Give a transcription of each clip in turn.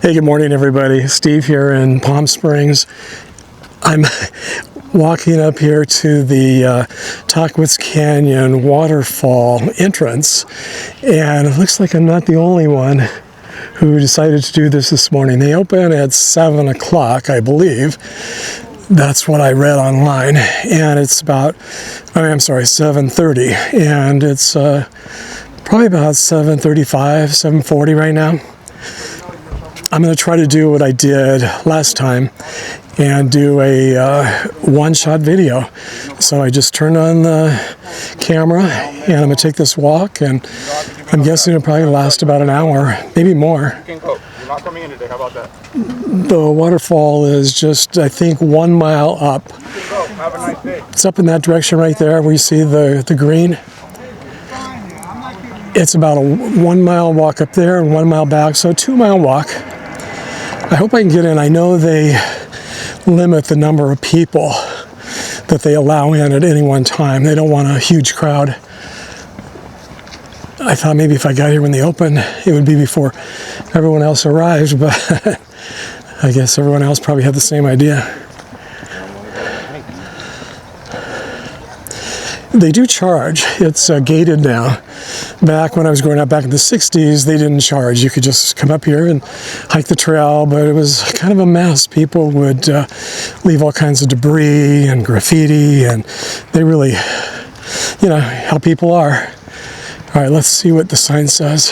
Hey, good morning, everybody. Steve here in Palm Springs. I'm walking up here to the Tahquitz Canyon Waterfall entrance, and it looks like I'm not the only one who decided to do this morning. They open at 7 o'clock, I believe. That's what I read online, and it's about, I'm sorry, 7:30, and it's probably about 7:35, 7:40 right now. I'm going to try to do what I did last time and do a one-shot video. So I just turned on the camera and I'm going to take this walk, and I'm guessing it'll probably last about an hour, maybe more. You can go. You're not coming in today. How about that? The waterfall is just, I think, 1 mile up. You can go. Have a nice day. It's up in that direction right there where you see the green. It's about a 1 mile walk up there and 1 mile back, so a 2 mile walk. I hope I can get in. I know they limit the number of people that they allow in at any one time. They don't want a huge crowd. I thought maybe if I got here when they opened, it would be before everyone else arrived, but I guess everyone else probably had the same idea. They do charge. It's gated now. Back when I was growing up, back in the 60s, they didn't charge. You could just come up here and hike the trail, but it was kind of a mess. People would leave all kinds of debris and graffiti, and they really, how people are. All right, let's see what the sign says.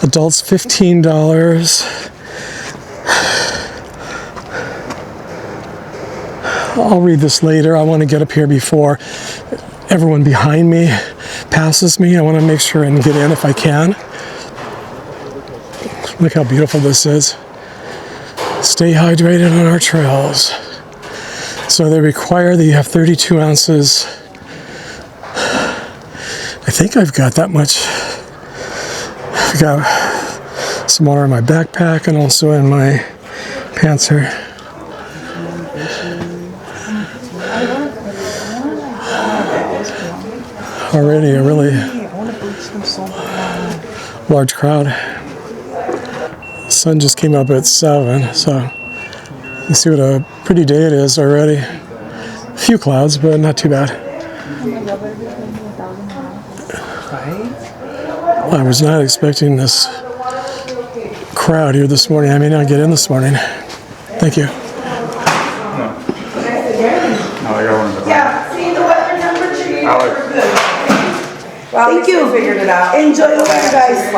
Adults, $15. I'll read this later. I want to get up here before everyone behind me passes me. I want to make sure and get in if I can. Look how beautiful this is. Stay hydrated on our trails. So they require that you have 32 ounces. I think I've got that much. I've got some water in my backpack and also in my pants here. Already a really large crowd. The sun just came up at 7, so you see what a pretty day it is already. A few clouds, but not too bad. I was not expecting this crowd here this morning. I may not get in this morning. Thank you. Yeah, see the weather number 2. Alex. Well, thank you. Figured it out. Enjoy the weather, guys.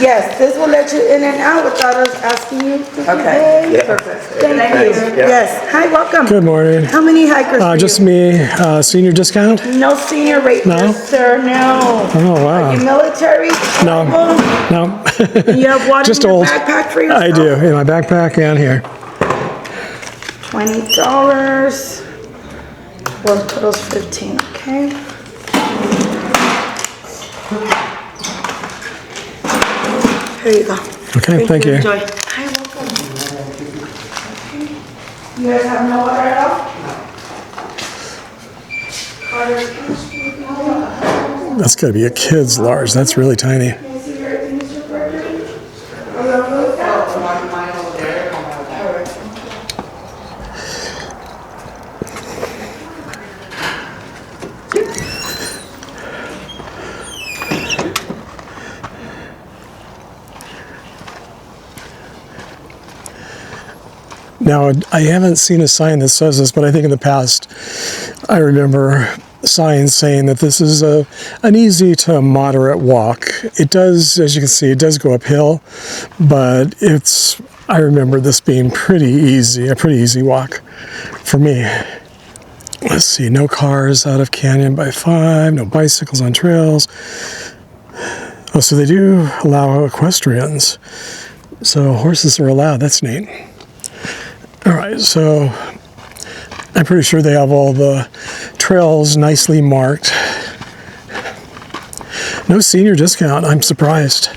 Yes, this will let you in and out without us asking you. Okay. Yeah. Perfect. Thank you. Yeah. Yes. Hi, welcome. Good morning. How many hikers? Just me. Senior discount? No senior rate, No? sir. No. Oh, wow. Are you military? No. No. You have water Just in your old. backpack for yourself? I do. In my backpack and here. $20. One total's 15. Okay. Here you go. Okay, thank you. Enjoy. Hi, welcome. You guys have no water at all? That's got to be a kid's large. That's really tiny. Now, I haven't seen a sign that says this, but I think in the past, I remember signs saying that this is an easy to moderate walk. It does, as you can see, it does go uphill, but I remember this being pretty easy, a pretty easy walk for me. Let's see, no cars out of Canyon by 5, no bicycles on trails. Oh, so they do allow equestrians. So horses are allowed, that's neat. All right, so I'm pretty sure they have all the trails nicely marked. No senior discount, I'm surprised.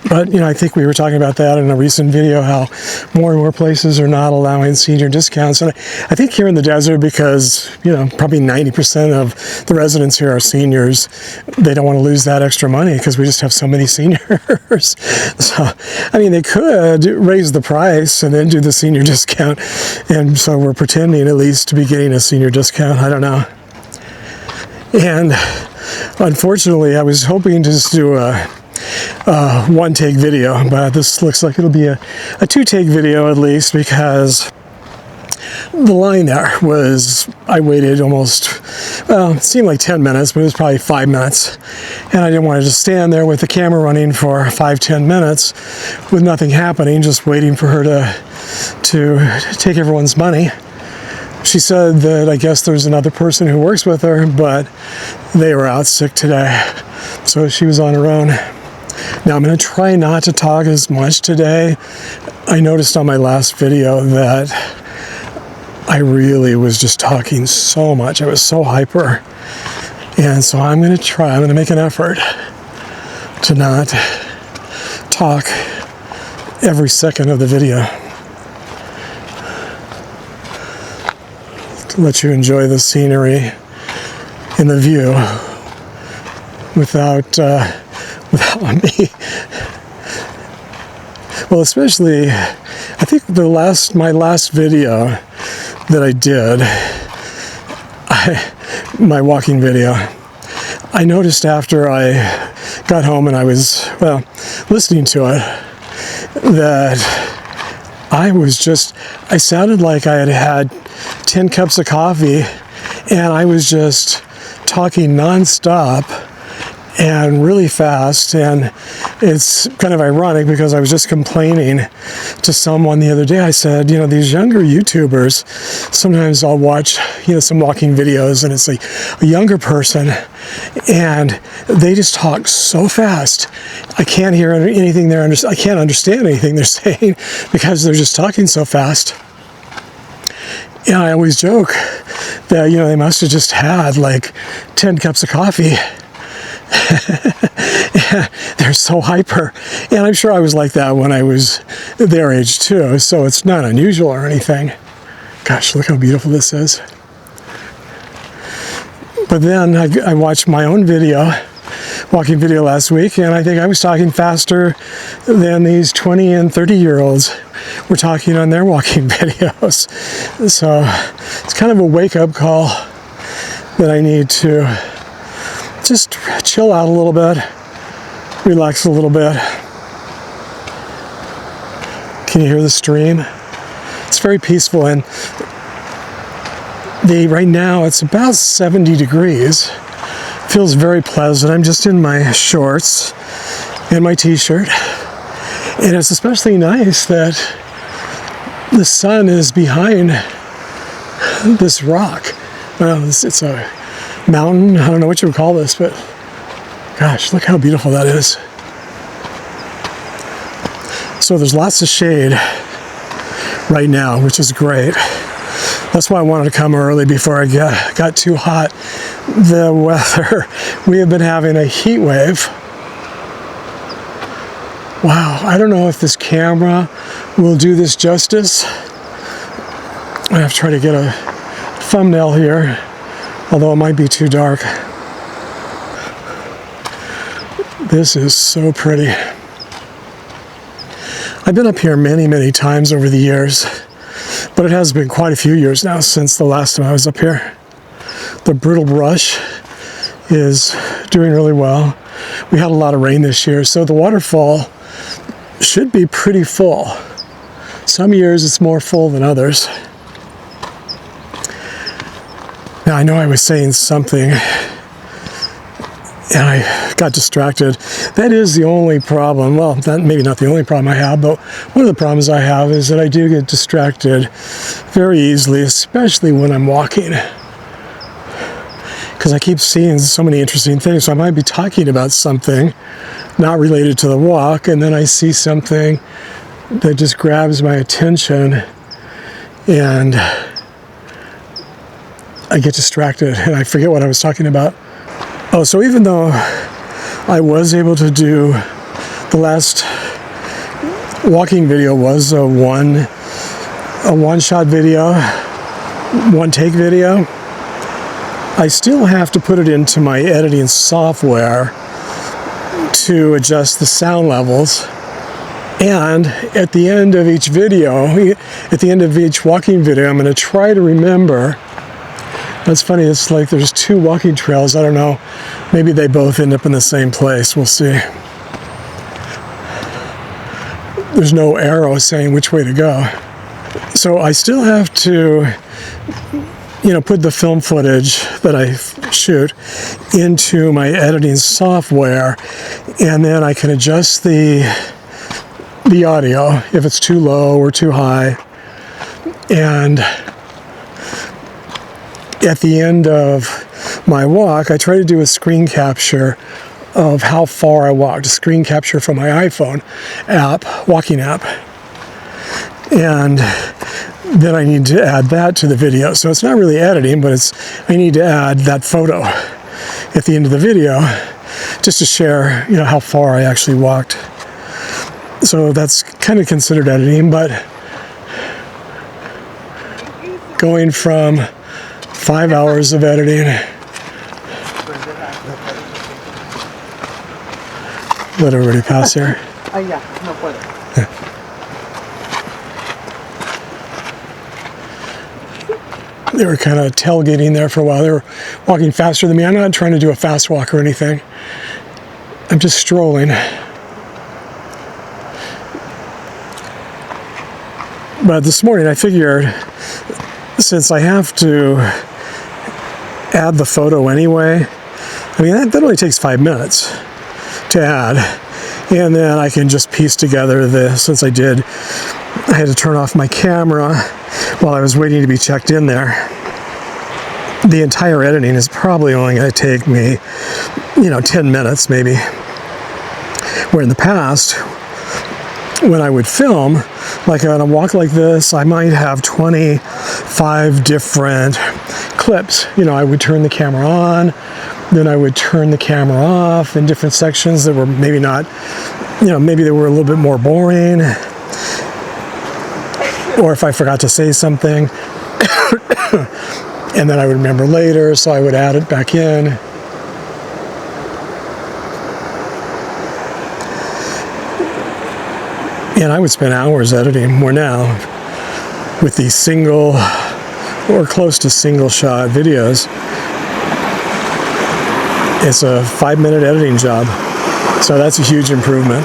But, you know, I think we were talking about that in a recent video, how more and more places are not allowing senior discounts. And I think here in the desert, because, you know, probably 90% of the residents here are seniors, they don't want to lose that extra money because we just have so many seniors. So, I mean, they could raise the price and then do the senior discount. And so we're pretending at least to be getting a senior discount. I don't know. And unfortunately, I was hoping to just do a one-take video, but this looks like it'll be a two-take video at least, because the line there was, I waited almost, well, it seemed like 10 minutes, but it was probably 5 minutes. And I didn't want to just stand there with the camera running for 5-10 minutes with nothing happening, just waiting for her to take everyone's money. She said that I guess there's another person who works with her, but they were out sick today, so she was on her own. Now I'm going to try not to talk as much today. I noticed on my last video that I really was just talking so much. I was so hyper. And so I'm going to make an effort to not talk every second of the video, to let you enjoy the scenery and the view without me. Well, especially, I think my last video that I did, my walking video, I noticed after I got home and I was, well, listening to it, that I sounded like I had had 10 cups of coffee, and I was just talking nonstop and really fast. And it's kind of ironic because I was just complaining to someone the other day. I said, you know, these younger YouTubers, sometimes I'll watch, you know, some walking videos, and it's like a younger person, and they just talk so fast. I can't hear anything I can't understand anything they're saying because they're just talking so fast. And I always joke that, you know, they must have just had like 10 cups of coffee. They're so hyper. And I'm sure I was like that when I was their age too, so it's not unusual or anything. Gosh, look how beautiful this is. But then I watched my own walking video last week, and I think I was talking faster than these 20 and 30-year-olds were talking on their walking videos. So it's kind of a wake-up call that I need to just chill out a little bit, relax a little bit. Can you hear the stream? It's very peaceful, and right now it's about 70 degrees. Feels very pleasant. I'm just in my shorts and my t-shirt, and it's especially nice that the sun is behind this rock. Well, it's a mountain. I don't know what you would call this, but gosh, look how beautiful that is. So there's lots of shade right now, which is great. That's why I wanted to come early before I got too hot. The weather, we have been having a heat wave. Wow, I don't know if this camera will do this justice. I have to try to get a thumbnail here, although it might be too dark. This is so pretty. I've been up here many, many times over the years, but it has been quite a few years now since the last time I was up here. The brittle brush is doing really well. We had a lot of rain this year, so the waterfall should be pretty full. Some years it's more full than others. Now I know I was saying something and I got distracted. That is the only problem. Well, maybe not the only problem I have, but one of the problems I have is that I do get distracted very easily, especially when I'm walking. Because I keep seeing so many interesting things. So I might be talking about something not related to the walk, and then I see something that just grabs my attention, and I get distracted and I forget what I was talking about. Oh, so even though I was able to do The last walking video was a one-shot video, one-take video. I still have to put it into my editing software to adjust the sound levels. And at the end of each video, at the end of each walking video, I'm going to try to remember. That's funny, it's like there's two walking trails. I don't know, maybe they both end up in the same place. We'll see. There's no arrow saying which way to go. So I still have to, put the film footage that I shoot into my editing software, and then I can adjust the audio if it's too low or too high. And at the end of my walk, I try to do a screen capture of how far I walked, a screen capture from my iPhone app, walking app. And then I need to add that to the video. So it's not really editing, but I need to add that photo at the end of the video just to share, how far I actually walked. So that's kind of considered editing, but going from 5 hours of editing. Let everybody pass here. They were kind of tailgating there for a while. They were walking faster than me. I'm not trying to do a fast walk or anything. I'm just strolling. But this morning I figured, since I have to add the photo anyway, that only takes 5 minutes to add. And then I can just piece together since I had to turn off my camera while I was waiting to be checked in there. The entire editing is probably only going to take me, 10 minutes maybe. Where in the past, when I would film, like on a walk like this, I might have 25 different clips. I would turn the camera on, then I would turn the camera off in different sections that were maybe not, maybe they were a little bit more boring. Or if I forgot to say something, and then I would remember later, so I would add it back in. And I would spend hours editing more now with these single or close to single shot videos. It's a 5-minute editing job, so that's a huge improvement.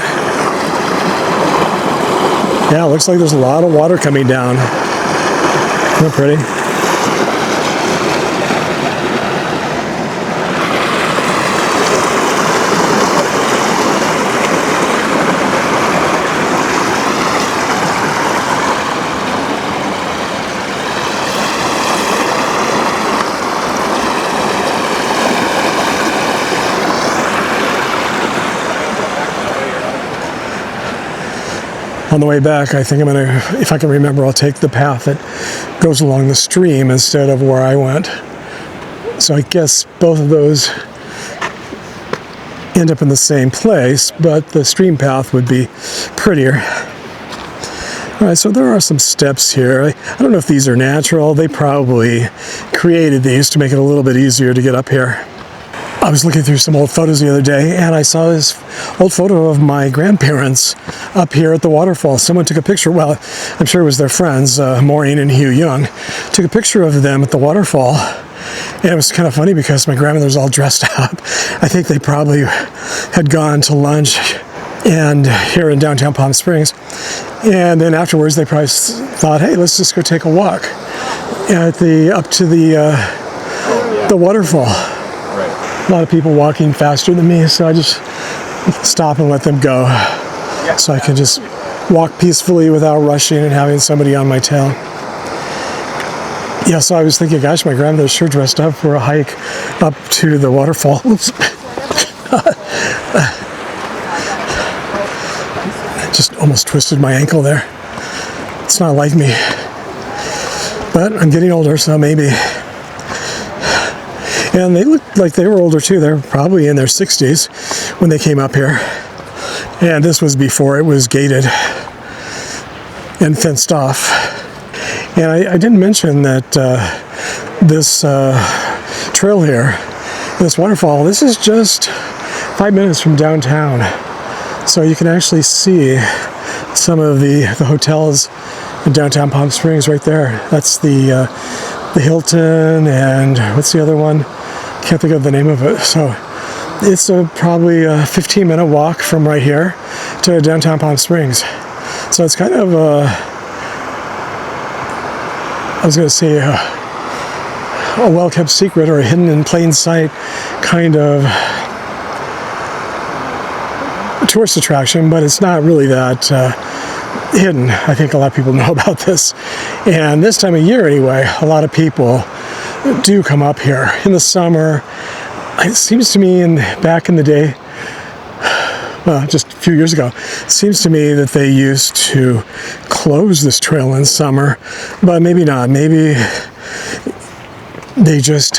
Yeah, it looks like there's a lot of water coming down. Isn't that pretty? On the way back, I think if I can remember, I'll take the path that goes along the stream instead of where I went. So I guess both of those end up in the same place, but the stream path would be prettier. All right, so there are some steps here. I don't know if these are natural. They probably created these to make it a little bit easier to get up here. I was looking through some old photos the other day, and I saw this old photo of my grandparents up here at the waterfall. Someone took a picture, well, I'm sure it was their friends, Maureen and Hugh Young, took a picture of them at the waterfall. And it was kind of funny because my grandmother's all dressed up. I think they probably had gone to lunch and here in downtown Palm Springs. And then afterwards, they probably thought, hey, let's just go take a walk up to the waterfall. A lot of people walking faster than me, so I just stop and let them go so I can just walk peacefully without rushing and having somebody on my tail. Yeah, so I was thinking, gosh, my grandmother's sure dressed up for a hike up to the waterfall. Oops. I just almost twisted my ankle there. It's not like me. But I'm getting older, so maybe. And they looked like they were older too. They were probably in their 60s when they came up here. And this was before it was gated and fenced off. And I didn't mention that this trail here, this waterfall, this is just 5 minutes from downtown. So you can actually see some of the hotels in downtown Palm Springs right there. That's the Hilton, and what's the other one? Can't think of the name of it. So it's probably a 15-minute walk from right here to downtown Palm Springs. So it's kind of I was going to say a well-kept secret or a hidden in plain sight kind of tourist attraction, but it's not really that hidden. I think a lot of people know about this. And this time of year anyway, a lot of people do come up here. In the summer, it seems to me, back in the day, well, just a few years ago, it seems to me that they used to close this trail in summer, but maybe not. Maybe they just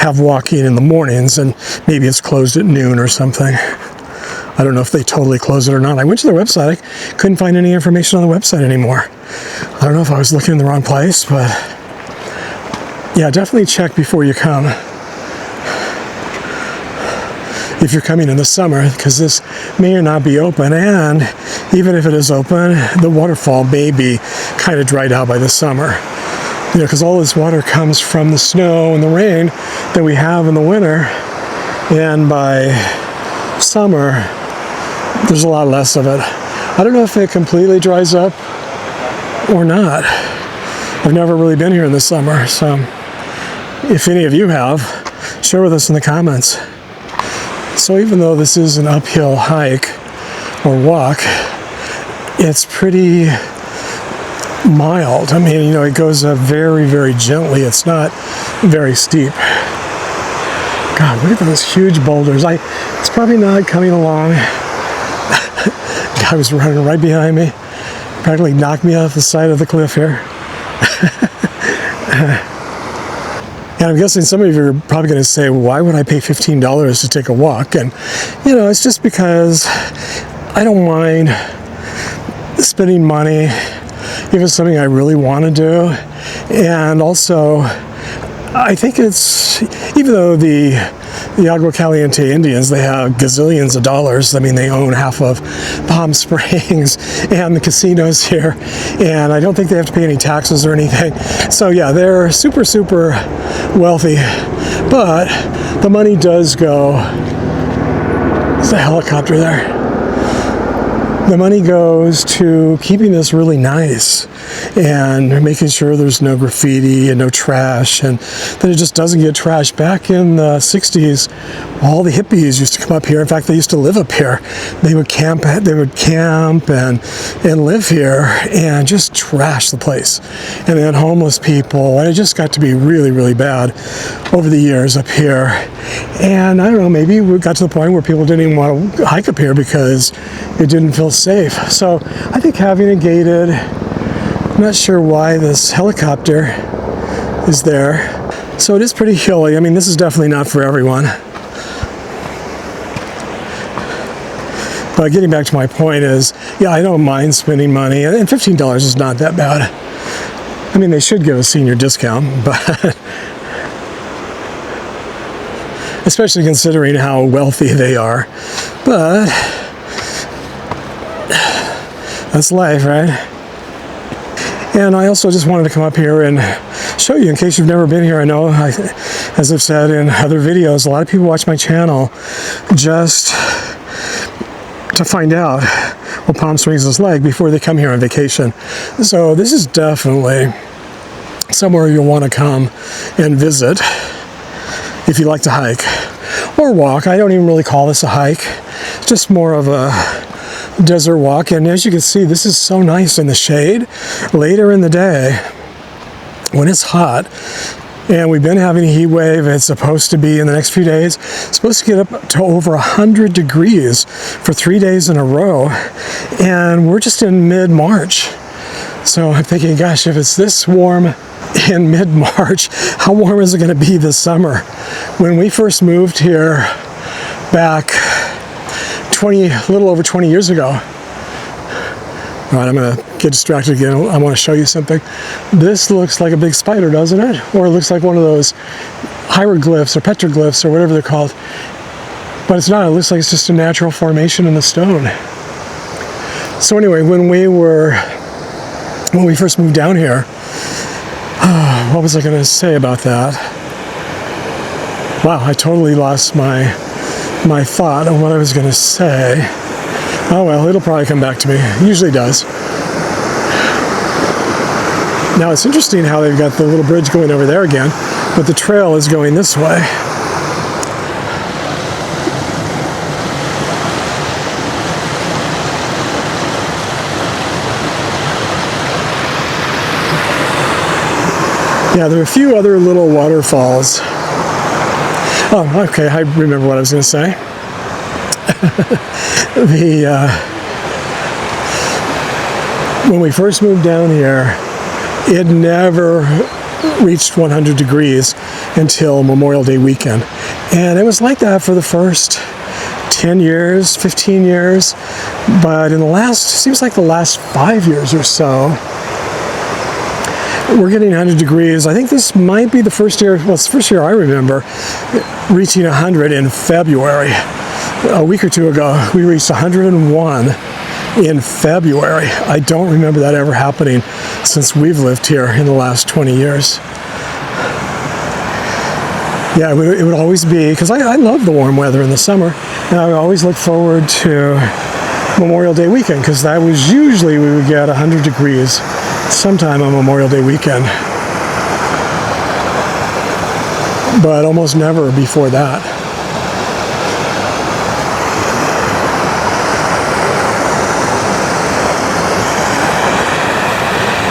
have walking in the mornings, and maybe it's closed at noon or something. I don't know if they totally closed it or not. I went to their website. I couldn't find any information on the website anymore. I don't know if I was looking in the wrong place, but yeah, definitely check before you come. If you're coming in the summer, because this may or not be open, and even if it is open, the waterfall may be kind of dried out by the summer. You know, because all this water comes from the snow and the rain that we have in the winter, and by summer, there's a lot less of it. I don't know if it completely dries up or not. I've never really been here in the summer, so if any of you have, share with us in the comments. So even though this is an uphill hike or walk, it's pretty mild. I mean, you know, it goes up very, very gently. It's not very steep. God, look at those huge boulders. It's probably not coming along. Guy was running right behind me. Practically knocked me off the side of the cliff here. And I'm guessing some of you are probably going to say, why would I pay $15 to take a walk? And, you know, it's just because I don't mind spending money if it's something I really want to do. And also, I think it's, even though the Agua Caliente Indians, they have gazillions of dollars. I mean, they own half of Palm Springs and the casinos here, and I don't think they have to pay any taxes or anything. So yeah, they're super, super wealthy, but the money does go. There's a helicopter there. The money goes to keeping this really nice and making sure there's no graffiti and no trash, and that it just doesn't get trashed. Back in the 60s, all the hippies used to come up here. In fact, they used to live up here. They would camp and live here and just trash the place. And then homeless people, and it just got to be really, really bad over the years up here. And I don't know, maybe we got to the point where people didn't even want to hike up here because it didn't feel safe. So I think having it gated, I'm not sure why this helicopter is there. So it is pretty hilly. I mean, this is definitely not for everyone. But getting back to my point is, yeah, I don't mind spending money, and $15 is not that bad. I mean, they should give a senior discount, but especially considering how wealthy they are. But that's life, right? And I also just wanted to come up here and show you, in case you've never been here. I know, as I've said in other videos, a lot of people watch my channel just to find out what Palm Springs is like before they come here on vacation. So this is definitely somewhere you'll want to come and visit if you like to hike or walk. I don't even really call this a hike. It's just more of a desert walk. And as you can see, this is so nice in the shade. Later in the day, when it's hot, and we've been having a heat wave, it's supposed to be in the next few days, it's supposed to get up to over 100 degrees for 3 days in a row, and we're just in mid-March. So I'm thinking, gosh, if it's this warm in mid-March, how warm is it going to be this summer? When we first moved here back a little over 20 years ago. All right, I'm going to get distracted again. I want to show you something. This looks like a big spider, doesn't it? Or it looks like one of those hieroglyphs or petroglyphs or whatever they're called. But it's not. It looks like it's just a natural formation in the stone. So anyway, when we first moved down here, what was I going to say about that? Wow, I totally lost my thought on what I was going to say. Oh well, it'll probably come back to me. It usually does. Now it's interesting how they've got the little bridge going over there again, but the trail is going this way. Yeah, there are a few other little waterfalls. Oh, okay, I remember what I was going to say. When we first moved down here, it never reached 100 degrees until Memorial Day weekend. And it was like that for the first 10 years, 15 years. But in seems like the last 5 years or so, we're getting 100 degrees. I think this might be the first year, well, it's the first year I remember reaching 100 in February. A week or two ago, we reached 101 in February. I don't remember that ever happening since we've lived here in the last 20 years. Yeah, it would always be, because I love the warm weather in the summer, and I would always look forward to Memorial Day weekend, because that was usually we would get 100 degrees sometime on Memorial Day weekend. But almost never before that.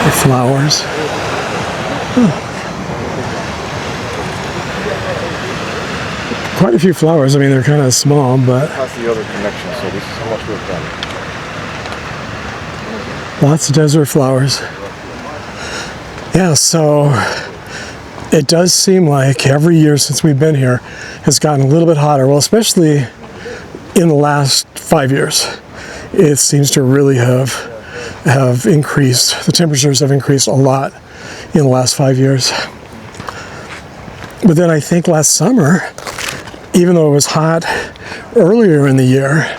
The flowers. Quite a few flowers. I mean, they're kind of small, but That's the other connection, so this is how much we've done. lots of desert flowers. Yeah, so it does seem like every year since we've been here has gotten a little bit hotter. Well, especially in the last 5 years, it seems to really have increased. The temperatures have increased a lot in the last 5 years. But then I think last summer, even though it was hot earlier in the year,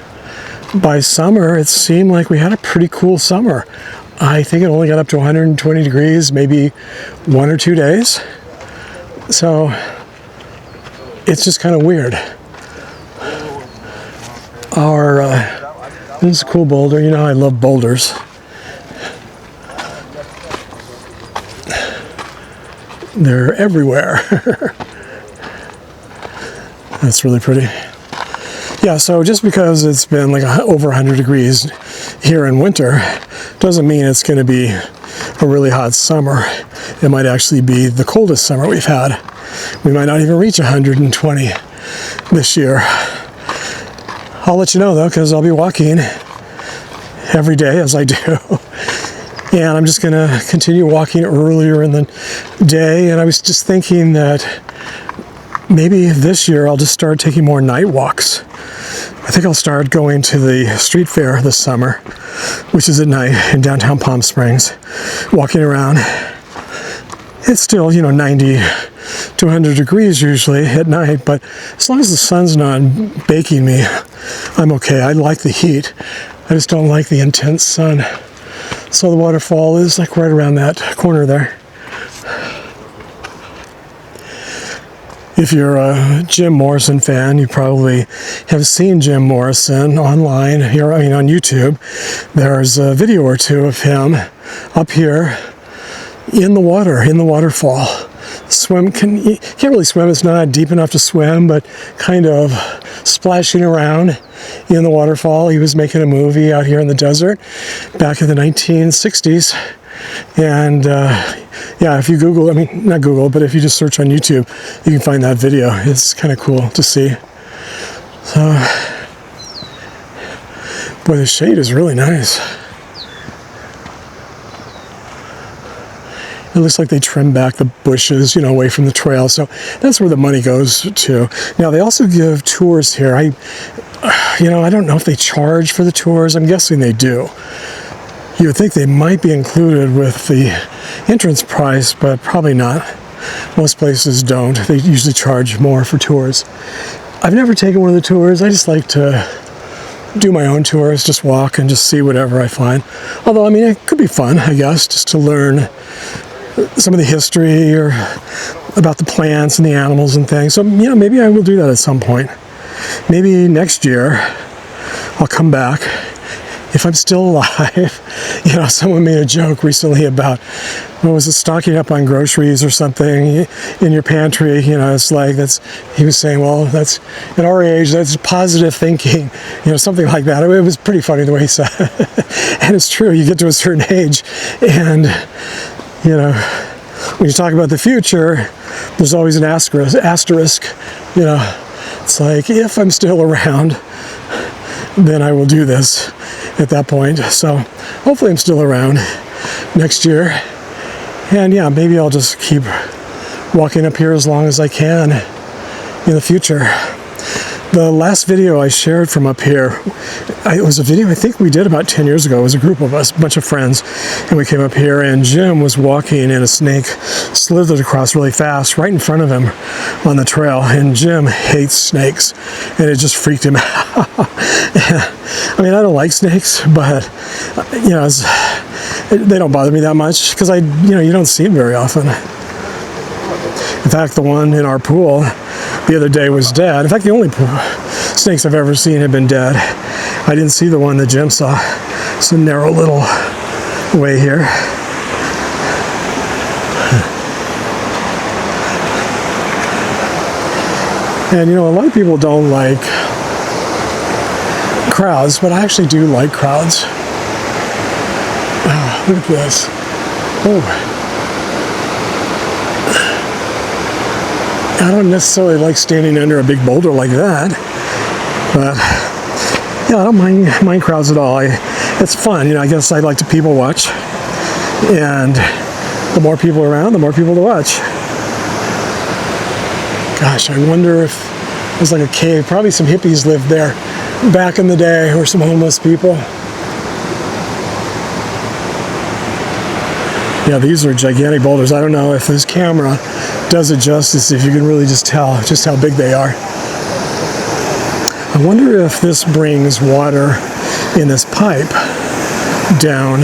by summer it seemed like we had a pretty cool summer. I think it only got up to 120 degrees, maybe 1 or 2 days. So it's just kind of weird. This is a cool boulder. You know I love boulders. They're everywhere. That's really pretty. Yeah, so just because it's been like over 100 degrees here in winter doesn't mean it's going to be a really hot summer. It might actually be the coldest summer we've had. We might not even reach 120 this year. I'll let you know though, because I'll be walking every day as I do. And I'm just going to continue walking earlier in the day. And I was just thinking that maybe this year I'll just start taking more night walks. I think I'll start going to the street fair this summer, which is at night in downtown Palm Springs, walking around. It's still, 90 to 100 degrees usually at night, but as long as the sun's not baking me, I'm okay. I like the heat. I just don't like the intense sun. So the waterfall is like right around that corner there. If you're a Jim Morrison fan, you probably have seen Jim Morrison online here, on YouTube. There's a video or two of him up here in the water, in the waterfall. You can't really swim. It's not deep enough to swim, but kind of splashing around in the waterfall. He was making a movie out here in the desert back in the 1960s. And yeah, if you Google, not Google, but if you just search on YouTube, you can find that video. It's kind of cool to see. So, boy, the shade is really nice. It looks like they trimmed back the bushes, away from the trail. So that's where the money goes to. Now, they also give tours here. You know, I don't know if they charge for the tours. I'm guessing they do. You would think they might be included with the entrance price, but probably not. Most places don't. They usually charge more for tours. I've never taken one of the tours. I just like to do my own tours, just walk and just see whatever I find. Although, I mean, it could be fun, I guess, just to learn some of the history or about the plants and the animals and things. So, you know, maybe I will do that at some point. Maybe next year I'll come back if I'm still alive. You know, someone made a joke recently about, what was it, stocking up on groceries or something in your pantry. You know, it's like, he was saying, well, that's, at our age, that's positive thinking, you know, something like that. It was pretty funny the way he said it. And it's true, you get to a certain age and, you know, when you talk about the future, there's always an asterisk, you know. It's like, if I'm still around, then I will do this at that point. So hopefully I'm still around next year. And yeah, maybe I'll just keep walking up here as long as I can in the future. The last video I shared from up here, it was a video I think we did about 10 years ago. It was a group of us, a bunch of friends, and we came up here and Jim was walking and a snake slithered across really fast right in front of him on the trail. And Jim hates snakes and it just freaked him out. I mean, I don't like snakes, but you know, they don't bother me that much because you don't see them very often. In fact, the one in our pool the other day was dead. In fact, the only snakes I've ever seen have been dead. I didn't see the one that Jim saw. It's a narrow little way here. And you know, a lot of people don't like crowds, but I actually do like crowds. Oh, look at this. Oh. I don't necessarily like standing under a big boulder like that, but yeah, I don't mind crowds at all. It's fun, you know. I guess I like to people watch, and the more people around, the more people to watch. Gosh, I wonder if there's like a cave. Probably some hippies lived there back in the day, or some homeless people. Yeah, these are gigantic boulders. I don't know if this camera does it justice, if you can really just tell just how big they are. I wonder if this brings water in this pipe down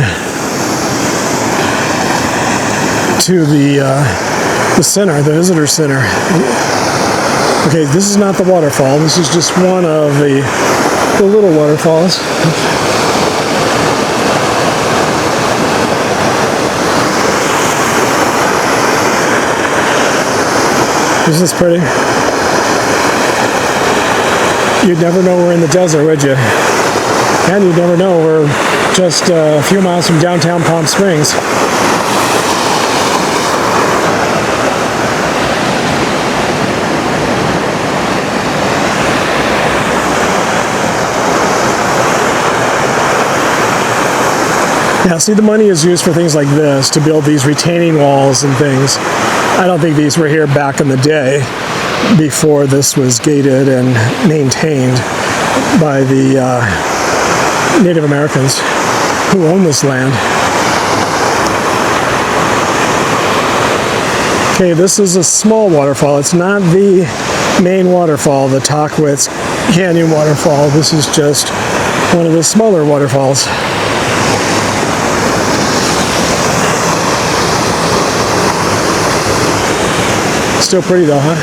to the center, the visitor center. Okay, this is not the waterfall. This is just one of the little waterfalls. Isn't this pretty? You'd never know we're in the desert, would you? And you'd never know we're just a few miles from downtown Palm Springs. Yeah, see, the money is used for things like this, to build these retaining walls and things. I don't think these were here back in the day, before this was gated and maintained by the Native Americans who own this land. Okay, this is a small waterfall. It's not the main waterfall, the Tahquitz Canyon Waterfall. This is just one of the smaller waterfalls. Still pretty though, huh?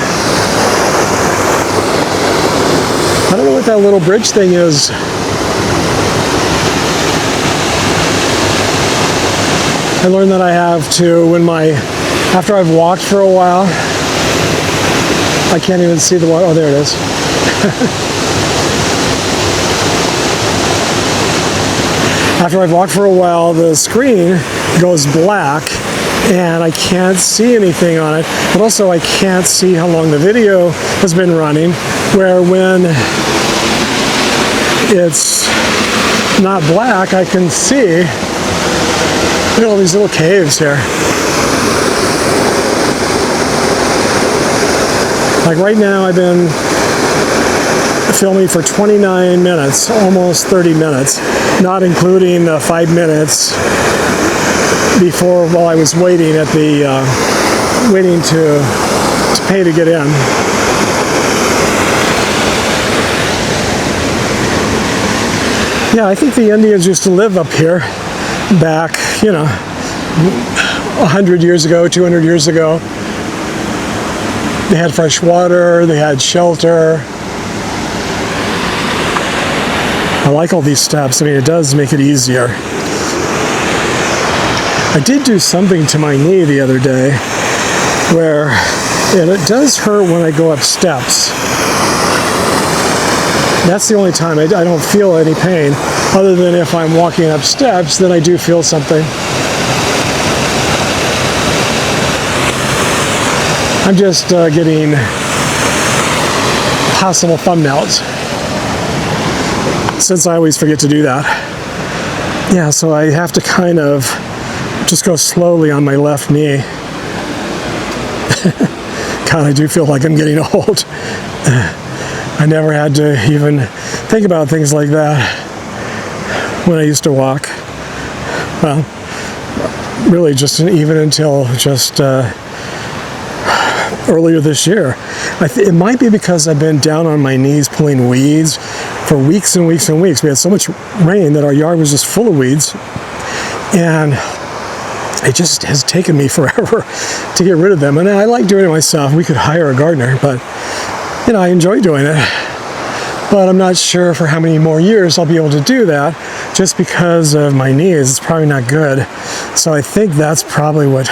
I don't know what that little bridge thing is. I learned that I have to, after I've walked for a while, I can't even see the water. Oh, there it is. After I've walked for a while, the screen goes black and I can't see anything on it, but also I can't see how long the video has been running, where when it's not black, I can see. Look at all these little caves here. Like right now, I've been filming for 29 minutes, almost 30 minutes, not including the 5 minutes before while I was waiting at the waiting to pay to get in. Yeah, I think the Indians used to live up here back, 100 years ago, 200 years ago. They had fresh water, they had shelter. I like all these steps. I mean, it does make it easier. I did do something to my knee the other day where it does hurt when I go up steps. That's the only time I don't feel any pain, other than if I'm walking up steps, then I do feel something. I'm just getting possible thumbnails, since I always forget to do that. Yeah, so I have to kind of just go slowly on my left knee. God, I do feel like I'm getting old. I never had to even think about things like that when I used to walk. Well, really just even until just earlier this year. It might be because I've been down on my knees pulling weeds for weeks and weeks and weeks. We had so much rain that our yard was just full of weeds, and it just has taken me forever to get rid of them. And I like doing it myself. We could hire a gardener, but I enjoy doing it. But I'm not sure for how many more years I'll be able to do that, just because of my knees. It's probably not good. So I think that's probably what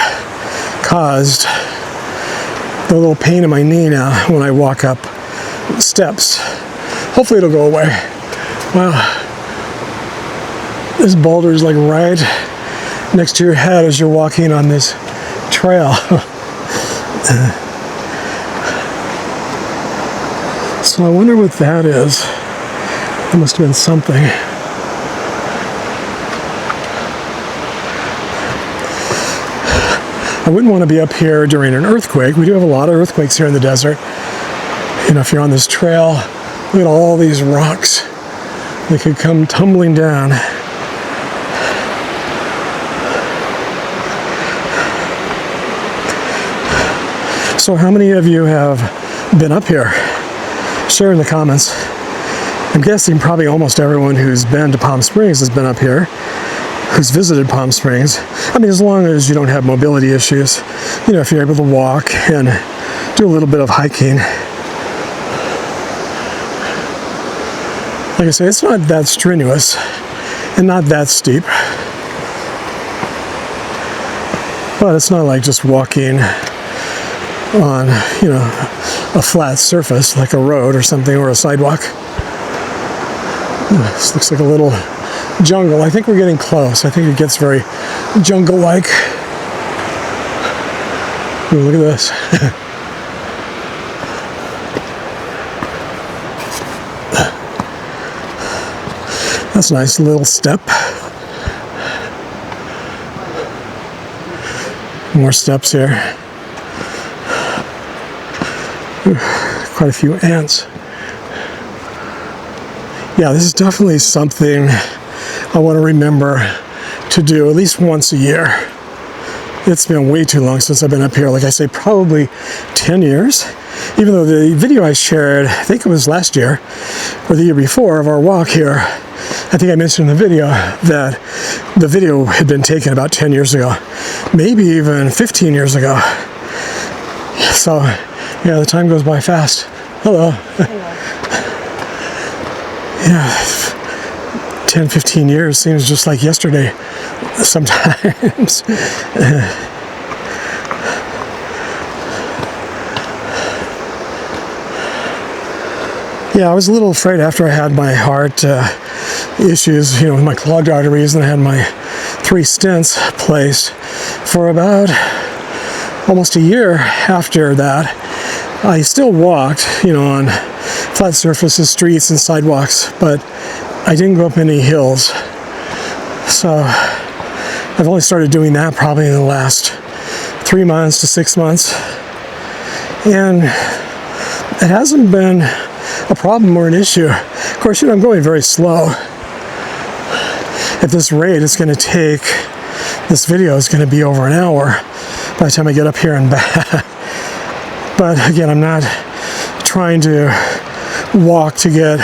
caused the little pain in my knee now when I walk up steps. Hopefully it'll go away. Wow. This boulder is like right next to your head as you're walking on this trail. So I wonder what that is. It must have been something. I wouldn't want to be up here during an earthquake. We do have a lot of earthquakes here in the desert. If you're on this trail, look at all these rocks. They could come tumbling down. So how many of you have been up here? Share in the comments. I'm guessing probably almost everyone who's been to Palm Springs has been up here, who's visited Palm Springs. I mean, as long as you don't have mobility issues, if you're able to walk and do a little bit of hiking. Like I say, it's not that strenuous and not that steep. But it's not like just walking on, a flat surface like a road or something, or a sidewalk. This looks like a little jungle. I think we're getting close. I think it gets very jungle-like. Ooh, look at this. That's a nice little step. More steps here. Ooh, quite a few ants. Yeah, this is definitely something I want to remember to do at least once a year. It's been way too long since I've been up here. Like I say, probably 10 years. Even though the video I shared, I think it was last year or the year before, of our walk here, I think I mentioned in the video that the video had been taken about 10 years ago, maybe even 15 years ago. So, yeah, the time goes by fast. Hello. Yeah, 10, 15 years seems just like yesterday sometimes. Yeah, I was a little afraid after I had my heart issues, with my clogged arteries, and I had my 3 stents placed. For about almost a year after that, I still walked, on flat surfaces, streets, and sidewalks, but I didn't go up any hills. So I've only started doing that probably in the last 3 months to 6 months. And it hasn't been a problem or an issue. Of course, I'm going very slow. At this rate, it's going to take, this video is going to be over an hour by the time I get up here and back. But again, I'm not trying to walk to get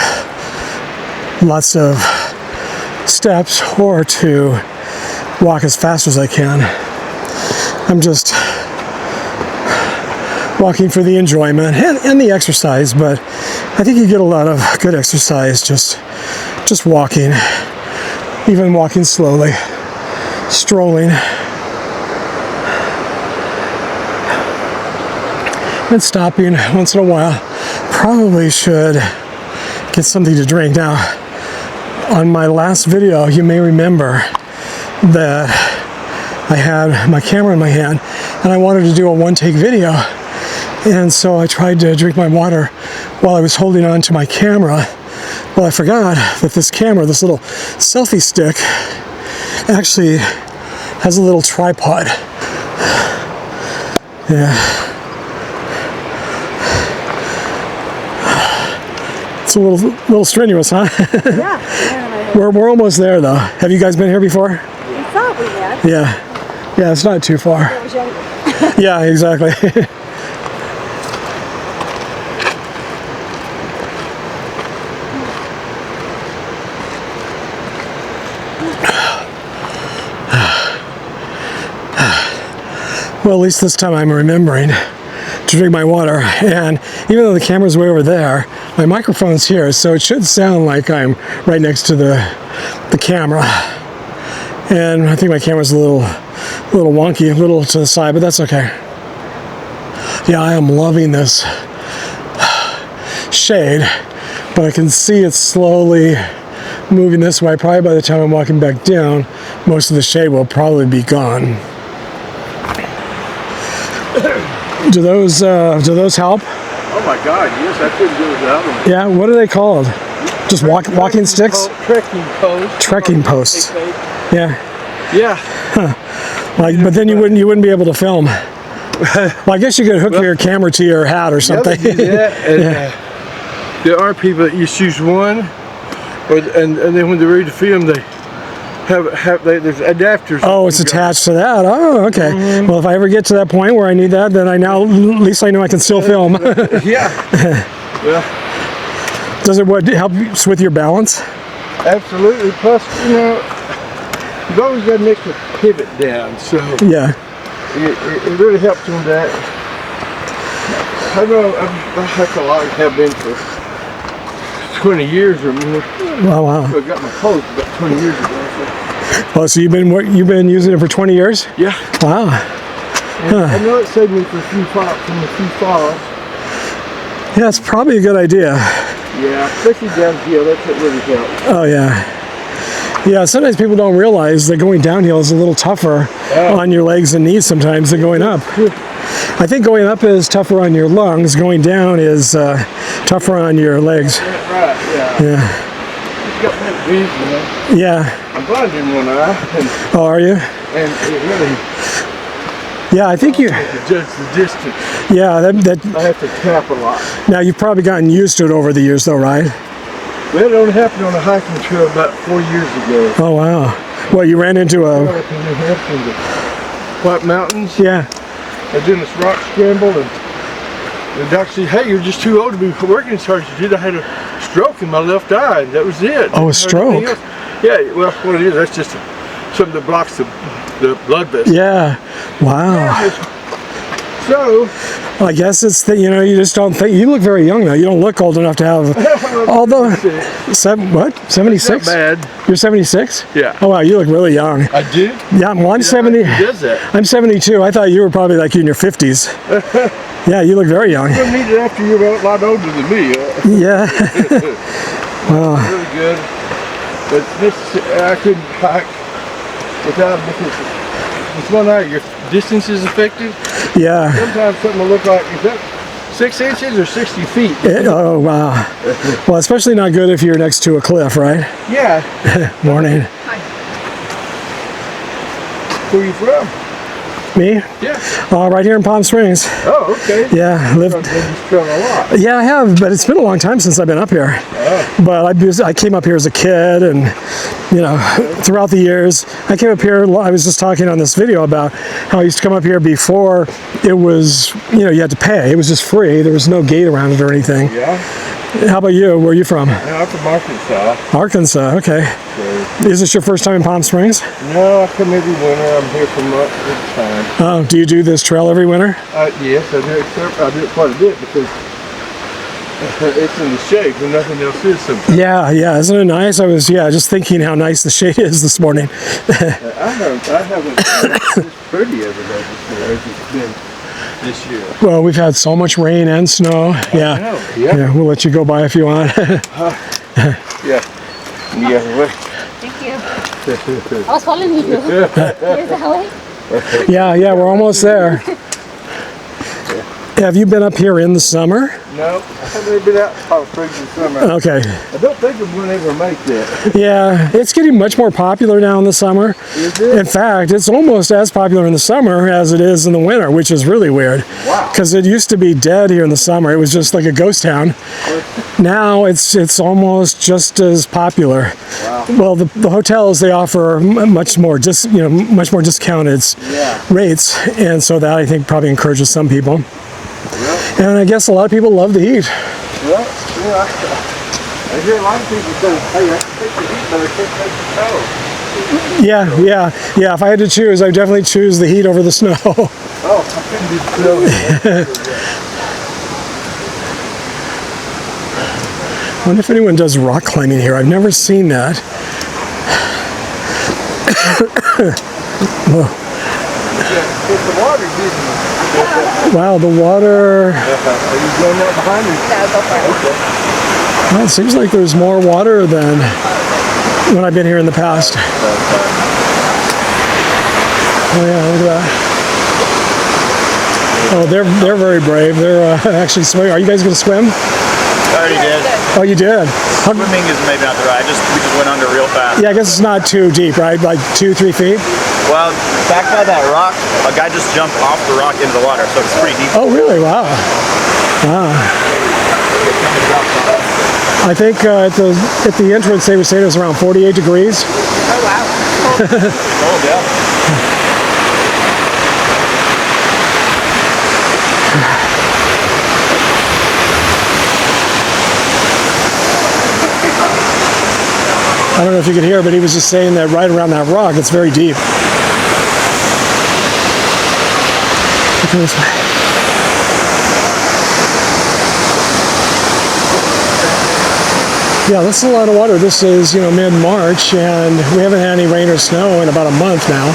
lots of steps or to walk as fast as I can. I'm just walking for the enjoyment and the exercise, but I think you get a lot of good exercise just walking, even walking slowly, strolling, and stopping once in a while. Probably should get something to drink. Now, on my last video, you may remember that I had my camera in my hand and I wanted to do a one-take video. And so I tried to drink my water while I was holding on to my camera. Well, I forgot that this camera, this little selfie stick, actually has a little tripod. Yeah. It's a little strenuous, huh? Yeah. We're almost there, though. Have you guys been here before? We thought we had. Yeah, it's not too far. I was younger. Yeah, exactly. Well, at least this time I'm remembering to drink my water, and even though the camera's way over there, my microphone's here, so it should sound like I'm right next to the camera. And I think my camera's a little wonky, a little to the side, but that's okay. Yeah, I am loving this shade, but I can see it slowly moving this way. Probably by the time I'm walking back down, most of the shade will probably be gone. Do those help? Oh my God, yes, I couldn't do it without them. Yeah, what are they called? Just walking sticks? Trekking posts. Trekking posts. Yeah. Yeah. Like, but then you wouldn't be able to film. Well, I guess you could hook your camera to your hat or something. Yeah, they do that, and, there are people that just use one, and then when they're ready to film, they there's adapters. Oh, it's attached to that. Oh, okay. Mm-hmm. Well, if I ever get to that point where I need that, then at least I know I can still film. Yeah. Well, does it help you with your balance? Absolutely. Plus, you've always got an extra pivot down, so yeah, it really helps on that. I know I have been for 20 years or more. Oh, wow. I got my post about 20 years ago. Oh, so you've been using it for 20 years? Yeah. Wow. I know it saved me from a few falls. Yeah, it's probably a good idea. Yeah, especially downhill, that's what really helps. Oh, yeah. Yeah, sometimes people don't realize that going downhill is a little tougher on your legs and knees sometimes than going up. I think going up is tougher on your lungs. Going down is tougher on your legs. Right, yeah. Yeah. It's got that vision, Yeah. I'm blind in one eye. Oh, are you? And it really... Yeah, I think you... Just the distance. Yeah, I have to tap a lot. Now, you've probably gotten used to it over the years, though, right? Well, it only happened on a hiking trail about 4 years ago. Oh, wow. Well, you ran into a... Up in New Hampshire, in the White Mountains. Yeah. I was doing this rock scramble, and the doctor said, "Hey, you're just too old to be working as hard as you did." I had a stroke in my left eye, and that was it. Oh, a stroke? Yeah, well, what it is, that's just something that blocks the blood vessel. Yeah. Wow. Yeah, so, I guess it's that, you just don't think... You look very young, though. You don't look old enough to have... Although... 76? Not bad. You're 76? Yeah. Oh, wow, you look really young. I do? Yeah, well, I'm 70. Who does that? I'm 72. I thought you were probably like in your 50s. Yeah, you look very young. You don't need it after you're a lot older than me. Yeah. Wow. Really good. But this, I couldn't hike without it because with one eye, your distance is affected. Yeah. Sometimes something will look like, is that 6 inches or 60 feet? Oh, wow. Well, especially not good if you're next to a cliff, right? Yeah. Morning. Where are you from? Me? Yeah. Right here in Palm Springs. Oh, okay. Yeah, You've traveled a lot. Yeah, I have, but it's been a long time since I've been up here. Oh. But I came up here as a kid, and throughout the years, I came up here. I was just talking on this video about how I used to come up here before it was, you had to pay. It was just free. There was no gate around it or anything. Yeah. How about you? Where are you from? I'm from Arkansas. Arkansas. Okay. So, Is this your first time in Palm Springs? no, I come every winter. I'm here for months at a time. Oh, do you do this trail every winter? Yes, I do it quite a bit because it's in the shade when nothing else is sometimes. Yeah. Isn't it nice? I was just thinking how nice the shade is this morning. I haven't it's pretty every day as it's been this year. Well, we've had so much rain and snow. Yeah. I know, yeah. We'll let you go by if you want. Yeah. Well, Thank you. I was following you. Here's the way. Yeah, we're almost there. Have you been up here in the summer? no, I haven't been out Palm Springs in summer. Okay. I don't think I'm going to ever make that. Yeah, it's getting much more popular now in the summer. Is it? In fact, it's almost as popular in the summer as it is in the winter, which is really weird. Wow. Because it used to be dead here in the summer. It was just like a ghost town. Now it's almost just as popular. Wow. Well, the hotels, they offer much more discounted rates, and so that I think probably encourages some people. And I guess a lot of people love the heat. Well, I hear a lot of people say, hey, I can take the heat, but I can't take the snow. Yeah. If I had to choose, I would definitely choose the heat over the snow. Oh, I couldn't do snow. I wonder if anyone does rock climbing here. I've never seen that. Whoa. It's the water, didn't you? Wow, the water. Are you going out behind me? No, go for it. Okay. Well, it seems like there's more water than when I've been here in the past. Oh yeah, look at that. Oh, they're very brave. They're actually swimming. Are you guys going to swim? I already did. Oh, you did? Swimming is maybe not the right. We just went under real fast. Yeah, I guess it's not too deep, right? Like 2-3 feet? Well, back by that rock, a guy just jumped off the rock into the water, so it's pretty deep. Oh, really? Wow. I think at the entrance they were saying it was around 48 degrees. Oh, wow. Oh, yeah. I don't know if you could hear, but he was just saying that right around that rock, it's very deep. Look at this way. Yeah, this is a lot of water. This is, mid-March, and we haven't had any rain or snow in about a month now.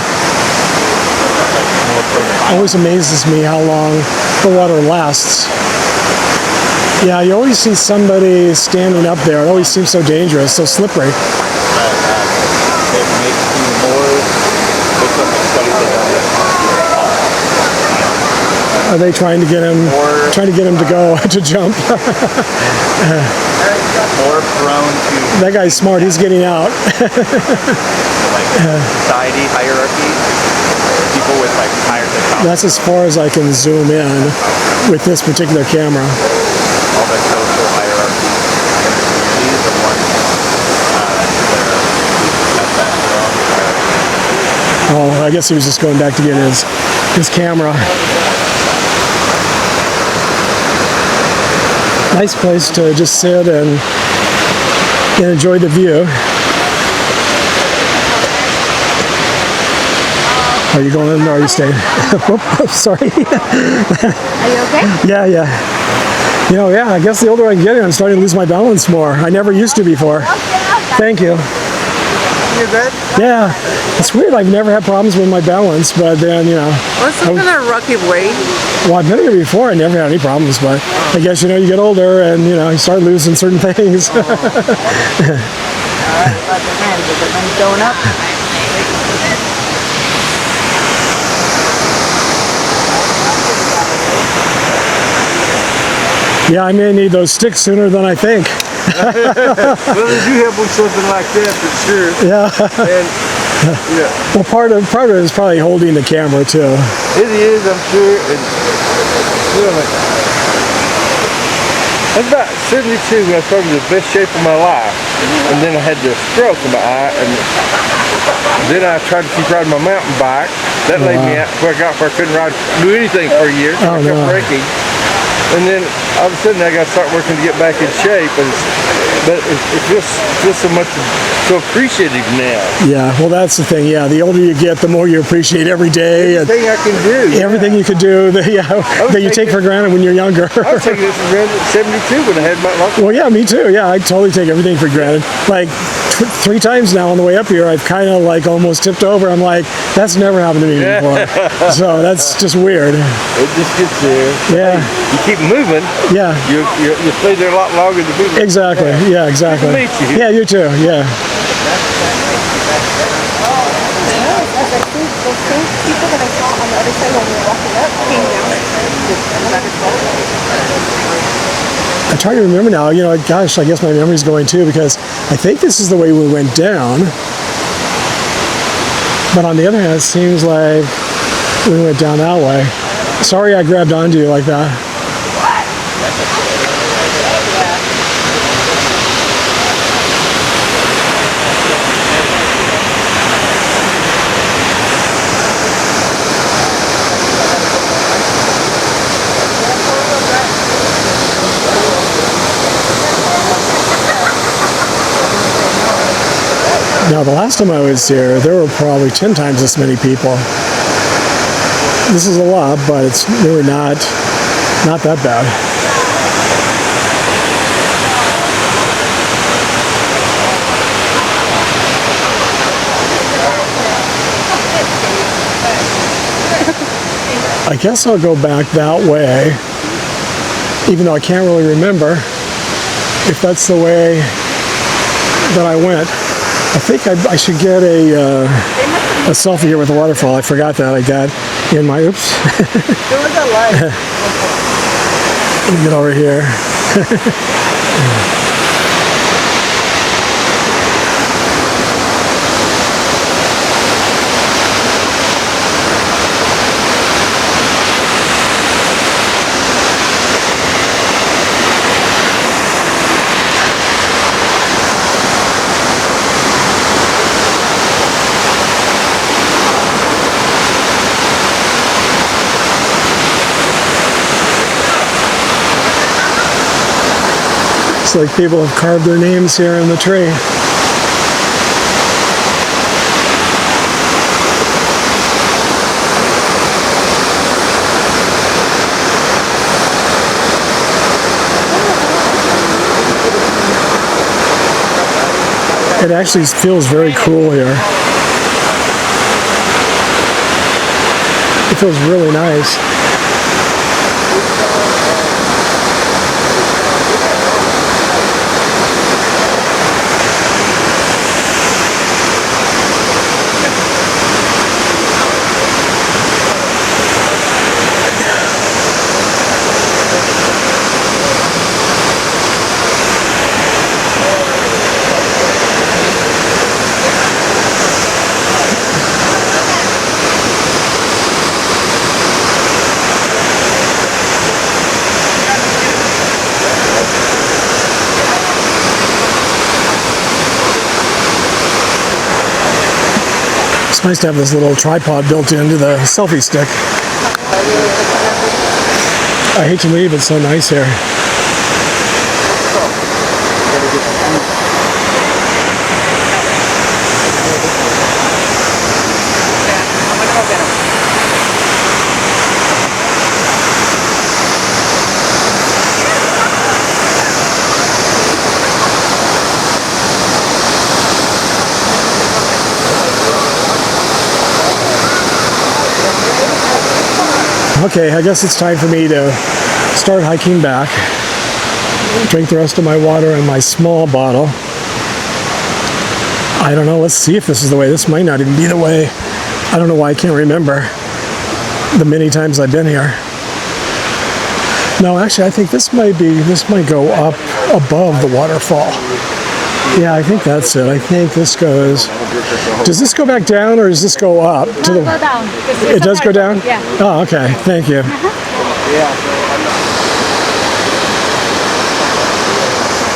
Always amazes me how long the water lasts. Yeah, you always see somebody standing up there. It always seems so dangerous, so slippery. Are they trying to get him to go to jump? More prone to That guy's smart. He's getting out. society hierarchy. People with higher technology. That's as far as I can zoom in with this particular camera. All the social hierarchy. These are the ones Oh, I guess he was just going back to get his camera. Nice place to just sit and enjoy the view. Are you going in or are you staying? Whoop, sorry. Are you okay? Yeah. Yeah, I guess the older I get, I'm starting to lose my balance more. I never used to before. Thank you. You're good? Yeah, it's weird. I've never had problems with my balance, but then, Well, it's some kind of rocky way. well, I've been here before. I never had any problems, but I guess, you get older and, you start losing certain things. All right, about the hands. Is the hands going up? Yeah, I may need those sticks sooner than I think. Well, they do help with something like that for sure. Yeah. And Yeah. Well, part of it is probably holding the camera too. It is, I'm sure. And, really, I was about 72 when I started the best shape of my life. And then I had the stroke in my eye, and then I tried to keep riding my mountain bike. That laid me out where I got where I couldn't do anything for a year. So I kept breaking. And then all of a sudden I got to start working to get back in shape. But it feels so appreciative now. Yeah, well, that's the thing. Yeah, the older you get, the more you appreciate every day. Everything I can do. Everything you could do that you take for granted when you're younger. I was taking this for granted at 72 when I had my life. Well, yeah, me too. Yeah, I totally take everything for granted. Like 3 times now on the way up here, I've kind of like almost tipped over. I'm like, that's never happened to me before. So that's just weird. It just gets there. Yeah. You keep moving. Yeah. You stay there a lot longer than people. Exactly. Yeah, exactly. Good to meet you. Yeah, you too. Yeah. Those same people that I saw on the other side when we were walking up came down. I'm trying to remember now. You know, gosh, I guess my memory's going too because I think this is the way we went down. But on the other hand, it seems like we went down that way. Sorry I grabbed onto you like that. Now, the last time I was here, there were probably 10 times as many people. This is a lot, but it's really not that bad. I guess I'll go back that way, even though I can't really remember if that's the way that I went. I think I should get a selfie here with the waterfall. I forgot that. I got in my, oops. There was a light. Let me get over here. Looks like people have carved their names here in the tree. It actually feels very cool here. It feels really nice. It's nice to have this little tripod built into the selfie stick. I hate to leave, it's so nice here. Okay, I guess it's time for me to start hiking back. Drink the rest of my water in my small bottle. I don't know, let's see if this is the way. This might not even be the way. I don't know why I can't remember the many times I've been here. No, actually, I think this might go up above the waterfall. Yeah, I think that's it. I think this goes. Does this go back down or does this go up? To the, Go down. it does go down? Yeah. Oh, okay. Thank you.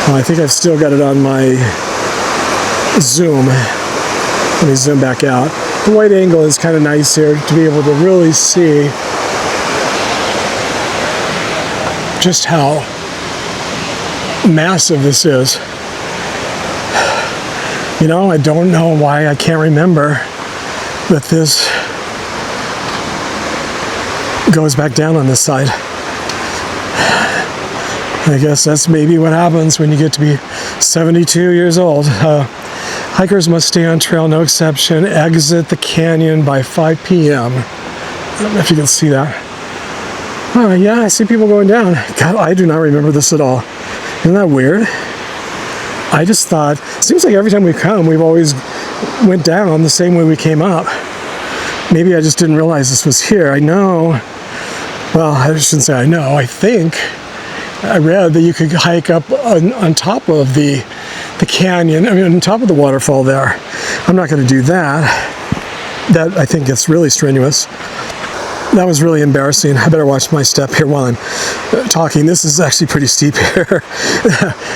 Well, I think I've still got it on my zoom. Let me zoom back out. The wide angle is kind of nice here to be able to really see just how massive this is. You know, I don't know why I can't remember that this goes back down on this side. I guess that's maybe what happens when you get to be 72 years old. Hikers must stay on trail, no exception. Exit the canyon by 5 p.m. I don't know if you can see that. Oh, yeah, I see people going down. God, I do not remember this at all. Isn't that weird? I just thought, seems like every time we come, we've always went down the same way we came up. Maybe I just didn't realize this was here. I know, well, I shouldn't say I know, I think I read that you could hike up on top of the canyon, I mean, on top of the waterfall there. I'm not going to do that. That, I think, gets really strenuous. That was really embarrassing. I better watch my step here while I'm talking. This is actually pretty steep here.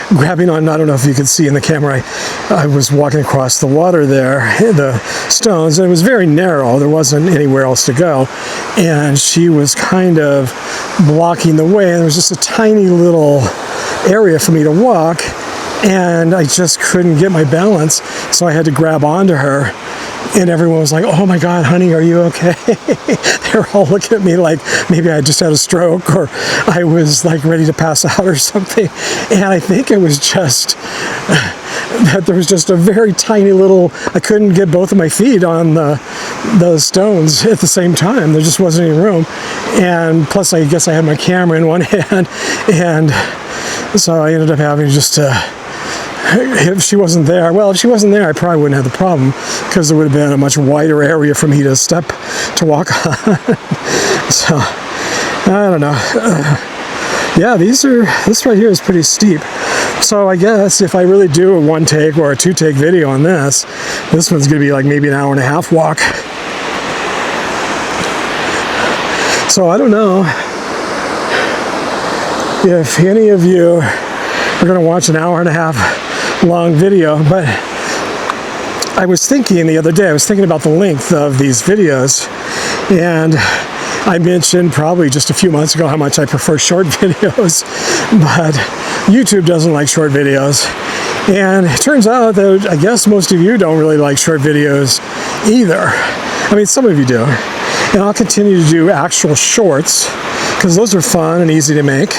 Grabbing on, I don't know if you can see in the camera, I was walking across the water there, the stones, and it was very narrow. There wasn't anywhere else to go. And she was kind of blocking the way, and there was just a tiny little area for me to walk, and I just couldn't get my balance, so I had to grab onto her. And everyone was like, oh my God, honey, are you okay? They were all looking at me like maybe I just had a stroke or I was like ready to pass out or something. And I think it was just that there was just a very tiny little, I couldn't get both of my feet on the stones at the same time. There just wasn't any room. And plus, I guess I had my camera in one hand. And so I ended up having just to, if she wasn't there, well, if she wasn't there, I probably wouldn't have the problem because there would have been a much wider area for me to walk on. So, I don't know. Yeah, this right here is pretty steep. So I guess if I really do a one take or a two take video on this one's going to be like maybe an hour and a half walk. So I don't know if any of you are going to watch an hour and a half long video, but I was thinking the other day, I was thinking about the length of these videos, and I mentioned probably just a few months ago how much I prefer short videos, but YouTube doesn't like short videos. And it turns out that I guess most of you don't really like short videos either. I mean, some of you do. And I'll continue to do actual shorts because those are fun and easy to make.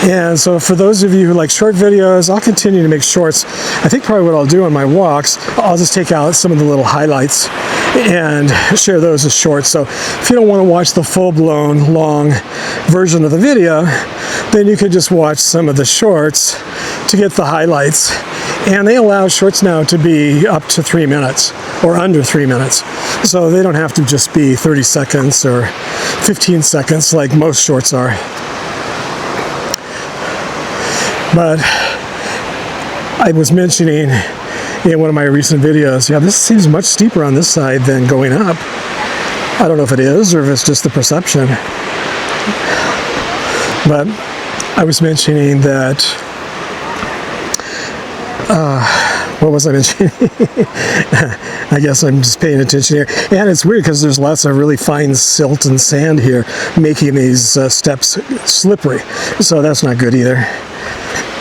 And so for those of you who like short videos, I'll continue to make shorts. I think probably what I'll do on my walks, I'll just take out some of the little highlights and share those as shorts. So if you don't want to watch the full-blown long version of the video, then you could just watch some of the shorts to get the highlights. And they allow shorts now to be up to 3 minutes or under 3 minutes. So they don't have to just be 30 seconds or 15 seconds like most shorts are. But I was mentioning in one of my recent videos, yeah, this seems much steeper on this side than going up. I don't know if it is or if it's just the perception. But I was mentioning that, what was I mentioning? I guess I'm just paying attention here. And it's weird because there's lots of really fine silt and sand here making these steps slippery. So that's not good either.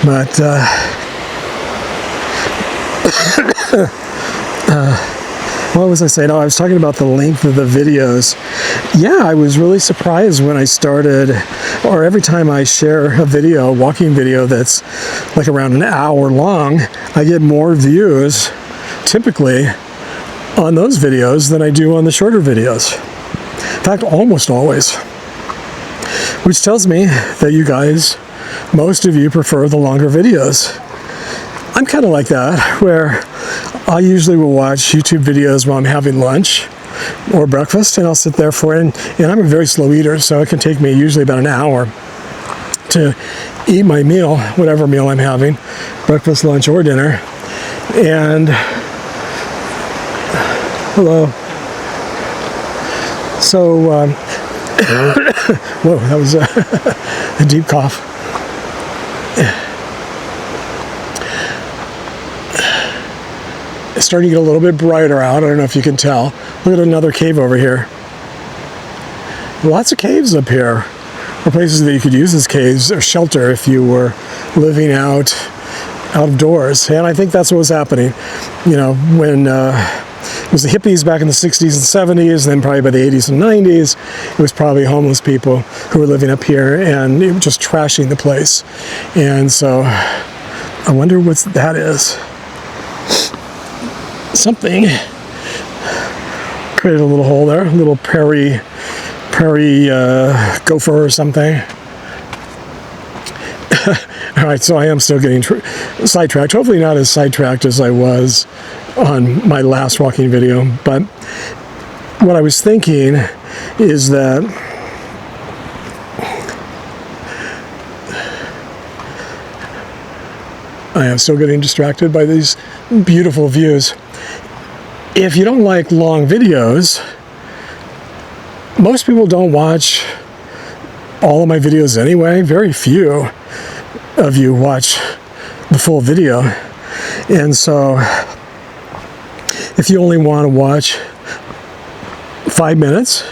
But what was I saying? Oh, I was talking about the length of the videos. Yeah, I was really surprised when I started, or every time I share a video, a walking video that's like around an hour long, I get more views typically on those videos than I do on the shorter videos. In fact, almost always. Which tells me that you guys, most of you prefer the longer videos. I'm kind of like that, where I usually will watch YouTube videos while I'm having lunch or breakfast, and I'll sit there for it. And I'm a very slow eater, so it can take me usually about an hour to eat my meal, whatever meal I'm having, breakfast, lunch, or dinner. And hello. So, whoa, that was a deep cough. It's starting to get a little bit brighter out. I don't know if you can tell. Look at another cave over here. Lots of caves up here, or places that you could use as caves or shelter if you were living out of doors. And I think that's what was happening, you know, when it was the hippies back in the 60s and 70s, and then probably by the 80s and 90s, it was probably homeless people who were living up here and it was just trashing the place. And so I wonder what that is. Something created a little hole there, a little prairie gopher or something. All right, so I am still getting sidetracked. Hopefully not as sidetracked as I was on my last walking video. But what I was thinking is that I am still getting distracted by these beautiful views. If you don't like long videos, most people don't watch all of my videos anyway. Very few of you watch the full video. And so if you only want to watch 5 minutes,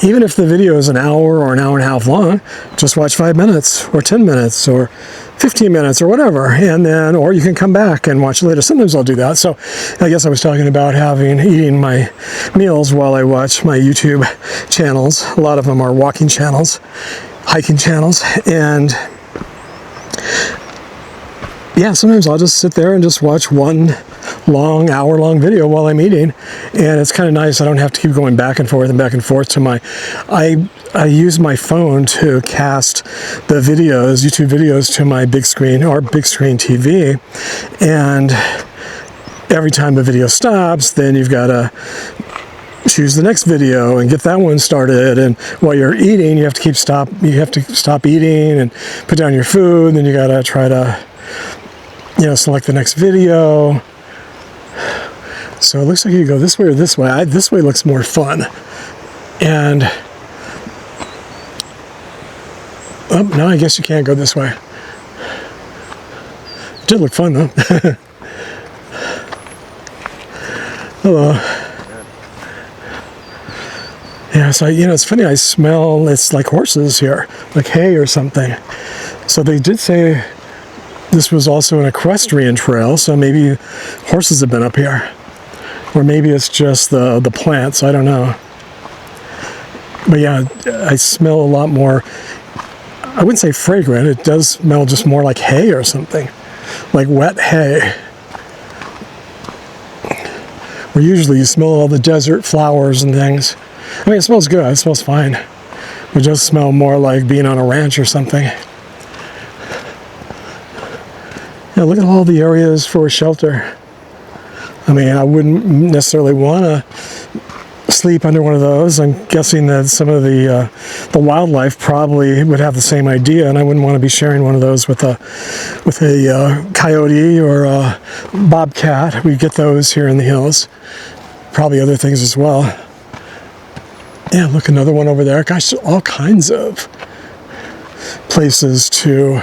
even if the video is an hour or an hour and a half long, just watch 5 minutes or 10 minutes or 15 minutes or whatever, and then, or you can come back and watch later. Sometimes I'll do that. So I guess I was talking about eating my meals while I watch my YouTube channels. A lot of them are walking channels, hiking channels, and yeah, sometimes I'll just sit there and just watch one long, hour-long video while I'm eating, and it's kind of nice. I don't have to keep going back and forth to my... I use my phone to cast the videos, YouTube videos, to my big screen or big screen TV, and every time the video stops, then you've got to choose the next video and get that one started. And while you're eating, you have to stop eating and put down your food, and then you got to try to, you know, select the next video. So it looks like you go this way or this way. This way looks more fun. And oh, no, I guess you can't go this way. It did look fun though. Hello. Yeah, so you know, it's funny. I smell. It's like horses here, like hay or something. So they did say this was also an equestrian trail, so maybe horses have been up here. Or maybe it's just the plants, I don't know. But yeah, I smell a lot more, I wouldn't say fragrant, it does smell just more like hay or something. Like wet hay. Where usually you smell all the desert flowers and things. I mean, it smells good, it smells fine. It just smells more like being on a ranch or something. Yeah, look at all the areas for shelter. I mean, I wouldn't necessarily want to sleep under one of those. I'm guessing that some of the wildlife probably would have the same idea, and I wouldn't want to be sharing one of those with a coyote or a bobcat. We get those here in the hills. Probably other things as well. Yeah, look, another one over there. Gosh, all kinds of places to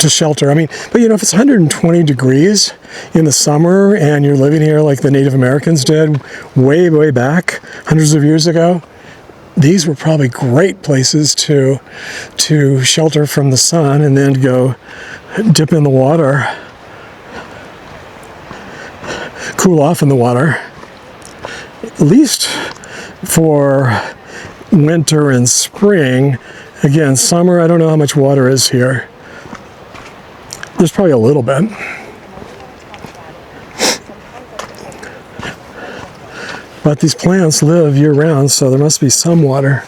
shelter. I mean, but you know, if it's 120 degrees in the summer and you're living here like the Native Americans did way, way back, hundreds of years ago, these were probably great places to shelter from the sun and then go dip in the water, cool off in the water, at least for winter and spring. Again, summer, I don't know how much water is here. There's probably a little bit. But these plants live year-round, so there must be some water.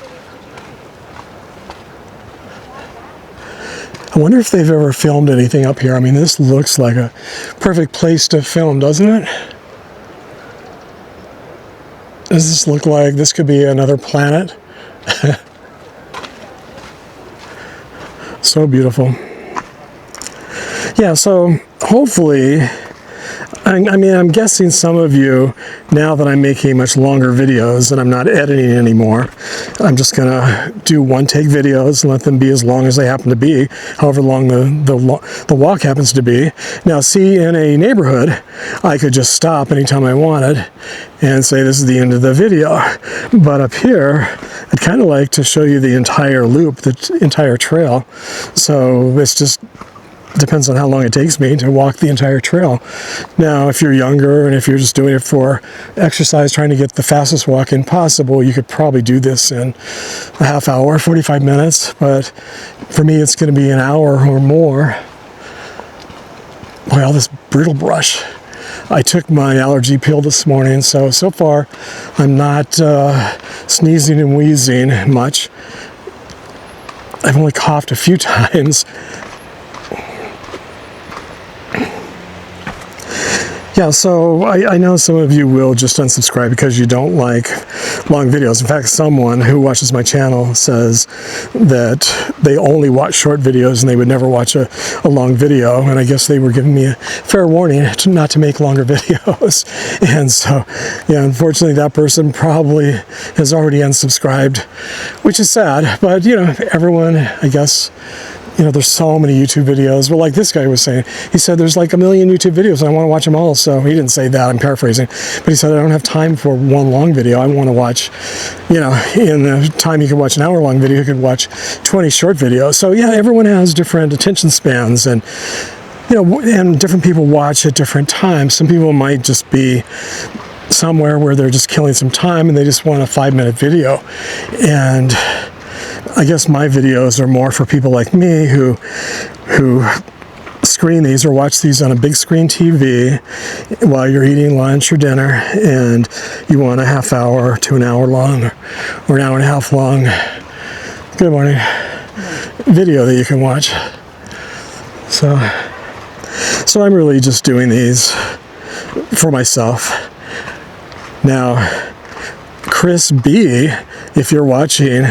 I wonder if they've ever filmed anything up here. I mean, this looks like a perfect place to film, doesn't it? Does this look like this could be another planet? So beautiful. Yeah, so hopefully, I mean, I'm guessing some of you, now that I'm making much longer videos and I'm not editing anymore, I'm just going to do one-take videos and let them be as long as they happen to be, however long the walk happens to be. Now, see, in a neighborhood, I could just stop anytime I wanted and say this is the end of the video. But up here, I'd kind of like to show you the entire loop, the entire trail. So it's just depends on how long it takes me to walk the entire trail. Now, if you're younger and if you're just doing it for exercise, trying to get the fastest walk in possible, you could probably do this in a half hour, 45 minutes. But for me, it's going to be an hour or more. Boy, all this brittle brush. I took my allergy pill this morning, so far I'm not sneezing and wheezing much. I've only coughed a few times. Yeah, so I know some of you will just unsubscribe because you don't like long videos. In fact, someone who watches my channel says that they only watch short videos and they would never watch a long video. And I guess they were giving me a fair warning not to make longer videos. And so, yeah, unfortunately, that person probably has already unsubscribed, which is sad. But, you know, everyone, I guess, you know, there's so many YouTube videos. Well, like this guy was saying, he said there's like 1 million YouTube videos and I want to watch them all. So he didn't say that, I'm paraphrasing, but he said I don't have time for one long video. I want to watch, you know, in the time you could watch an hour-long video, you could watch 20 short videos. So yeah, everyone has different attention spans, and you know, and different people watch at different times. Some people might just be somewhere where they're just killing some time and they just want a 5-minute video. And I guess my videos are more for people like me who screen these or watch these on a big screen TV while you're eating lunch or dinner, and you want a half hour to an hour long or an hour and a half long, good morning, video that you can watch. So I'm really just doing these for myself. Now, Chris B., if you're watching,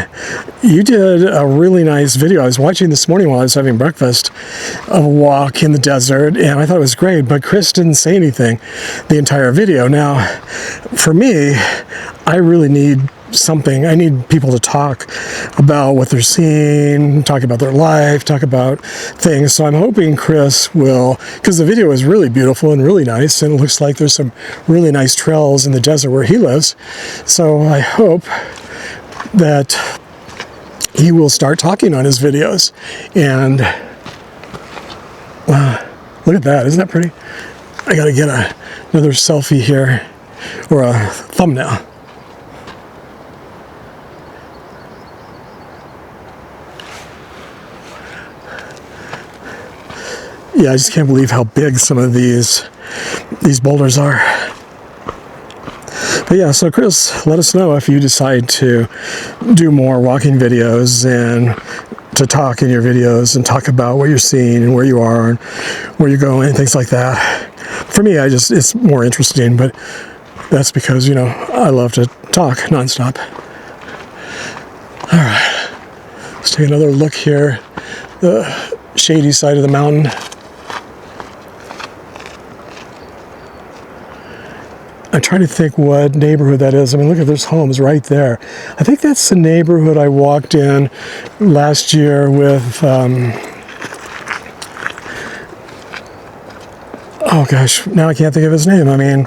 you did a really nice video. I was watching this morning while I was having breakfast of a walk in the desert, and I thought it was great, but Chris didn't say anything the entire video. Now, for me, I really need something. I need people to talk about what they're seeing, talk about their life, talk about things. So I'm hoping Chris will, because the video is really beautiful and really nice, and it looks like there's some really nice trails in the desert where he lives. So I hope that he will start talking on his videos. And look at that, isn't that pretty? I gotta get another selfie here, or a thumbnail. Yeah, I just can't believe how big some of these boulders are. But yeah, so Chris, let us know if you decide to do more walking videos and to talk in your videos and talk about what you're seeing and where you are and where you're going, things like that. For me, it's more interesting, but that's because, you know, I love to talk nonstop. All right, let's take another look here, the shady side of the mountain. I'm trying to think what neighborhood that is. I mean, look at, there's homes right there. I think that's the neighborhood I walked in last year with, oh gosh, now I can't think of his name. I mean,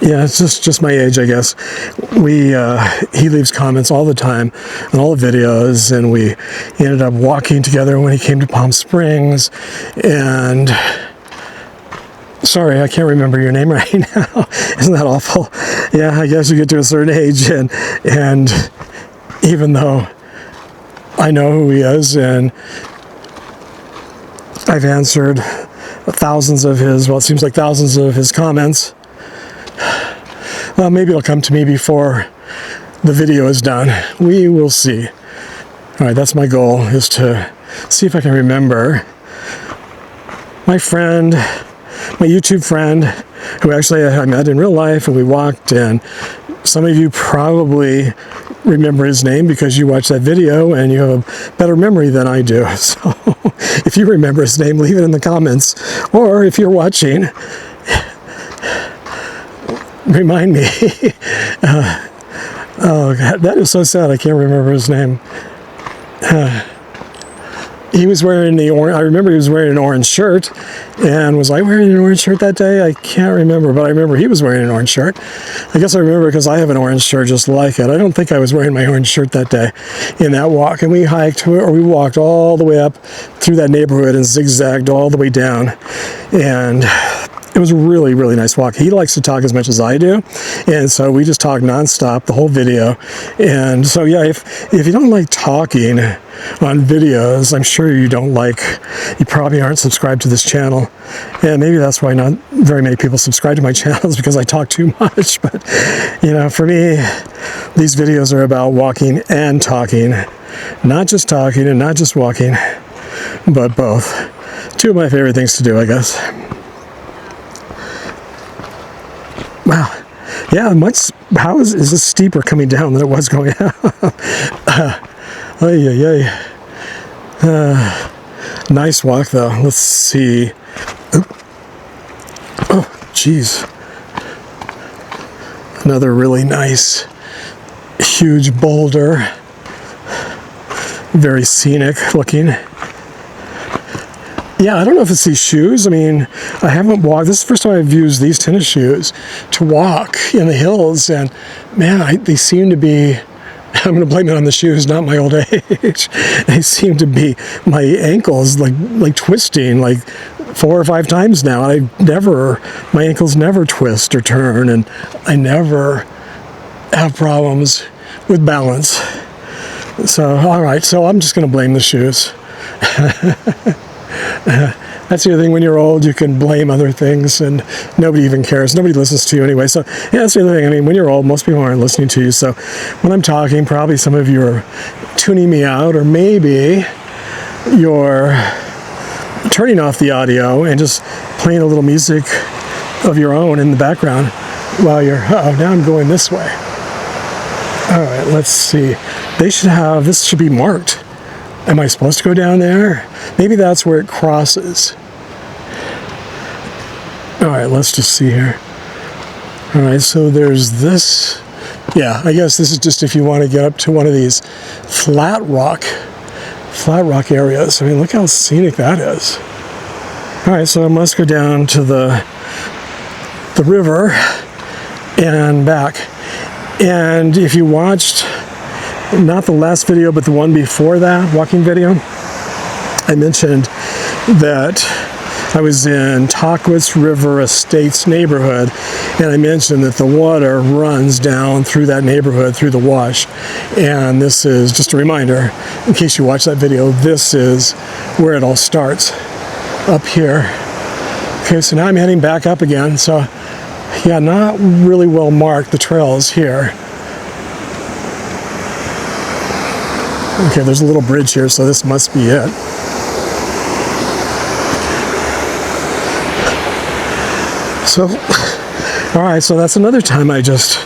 yeah, it's just my age, I guess. He leaves comments all the time on all the videos, and we ended up walking together when he came to Palm Springs, and sorry, I can't remember your name right now. Isn't that awful? Yeah, I guess you get to a certain age, and even though I know who he is, and I've answered thousands of his, well, it seems like thousands of his comments, well, maybe it'll come to me before the video is done. We will see. All right, that's my goal, is to see if I can remember my friend, my YouTube friend, who actually I met in real life, and we walked, and some of you probably remember his name because you watched that video and you have a better memory than I do. So if you remember his name, leave it in the comments. Or if you're watching, remind me. Oh, God, that is so sad. I can't remember his name. He was wearing the orange. I remember he was wearing an orange shirt. And was I wearing an orange shirt that day? I can't remember, but I remember he was wearing an orange shirt. I guess I remember because I have an orange shirt just like it. I don't think I was wearing my orange shirt that day in that walk. And we hiked, or we walked all the way up through that neighborhood and zigzagged all the way down. And it was a really, really nice walk. He likes to talk as much as I do, and so we just talked nonstop the whole video. And so, yeah, if you don't like talking on videos, I'm sure you probably aren't subscribed to this channel. And maybe that's why not very many people subscribe to my channels, because I talk too much. But, for me, these videos are about walking and talking. Not just talking and not just walking, but both. Two of my favorite things to do, I guess. Wow. Yeah, how is this steeper coming down than it was going up? Nice walk, though. Let's see. Oh, geez. Another really nice, huge boulder. Very scenic looking. Yeah, I don't know if it's these shoes. I mean, I haven't walked. This is the first time I've used these tennis shoes to walk in the hills. And man, they seem to be, I'm going to blame it on the shoes, not my old age. They seem to be, my ankles like twisting like 4 or 5 times now. My ankles never twist or turn, and I never have problems with balance. So, all right, so I'm just going to blame the shoes. That's the other thing, when you're old, you can blame other things and nobody even cares. Nobody listens to you anyway. So, yeah, that's the other thing. I mean, when you're old, most people aren't listening to you. So when I'm talking, probably some of you are tuning me out, or maybe you're turning off the audio and just playing a little music of your own in the background while you're, now I'm going this way. All right, let's see. This should be marked. Am I supposed to go down there? Maybe that's where it crosses. All right, let's just see here. All right, so there's this. Yeah, I guess this is just if you want to get up to one of these flat rock areas. I mean, look how scenic that is. All right, so I must go down to the river and back. And if you watched, not the last video, but the one before that, walking video, I mentioned that I was in Tahquitz River Estates neighborhood, and I mentioned that the water runs down through that neighborhood, through the wash. And this is just a reminder, in case you watch that video, this is where it all starts, up here. Okay, so now I'm heading back up again. So, yeah, not really well marked, the trails here. Okay, there's a little bridge here, so this must be it. So, all right, so that's another time I just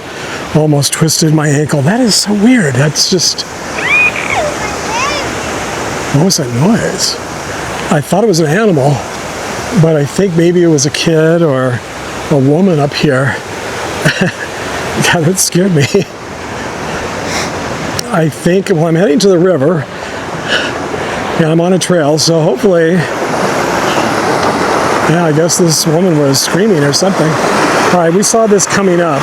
almost twisted my ankle. That is so weird. That's just, what was that noise? I thought it was an animal, but I think maybe it was a kid or a woman up here. God, it scared me. I think, well, I'm heading to the river, and I'm on a trail, so hopefully, yeah, I guess this woman was screaming or something. All right, we saw this coming up.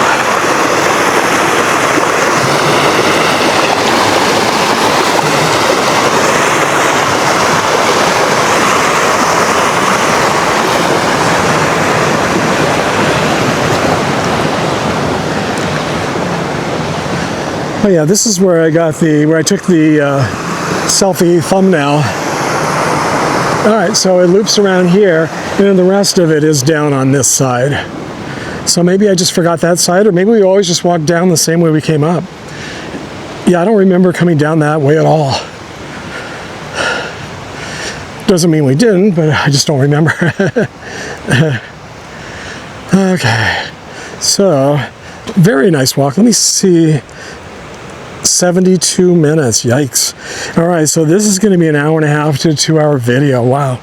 Oh yeah, this is where I took the selfie thumbnail. All right, so it loops around here, and then the rest of it is down on this side. So maybe I just forgot that side, or maybe we always just walked down the same way we came up. Yeah, I don't remember coming down that way at all. Doesn't mean we didn't, but I just don't remember. Okay, so very nice walk. Let me see. 72 minutes. Yikes. All right, so this is going to be an hour and a half to 2 hour video. Wow.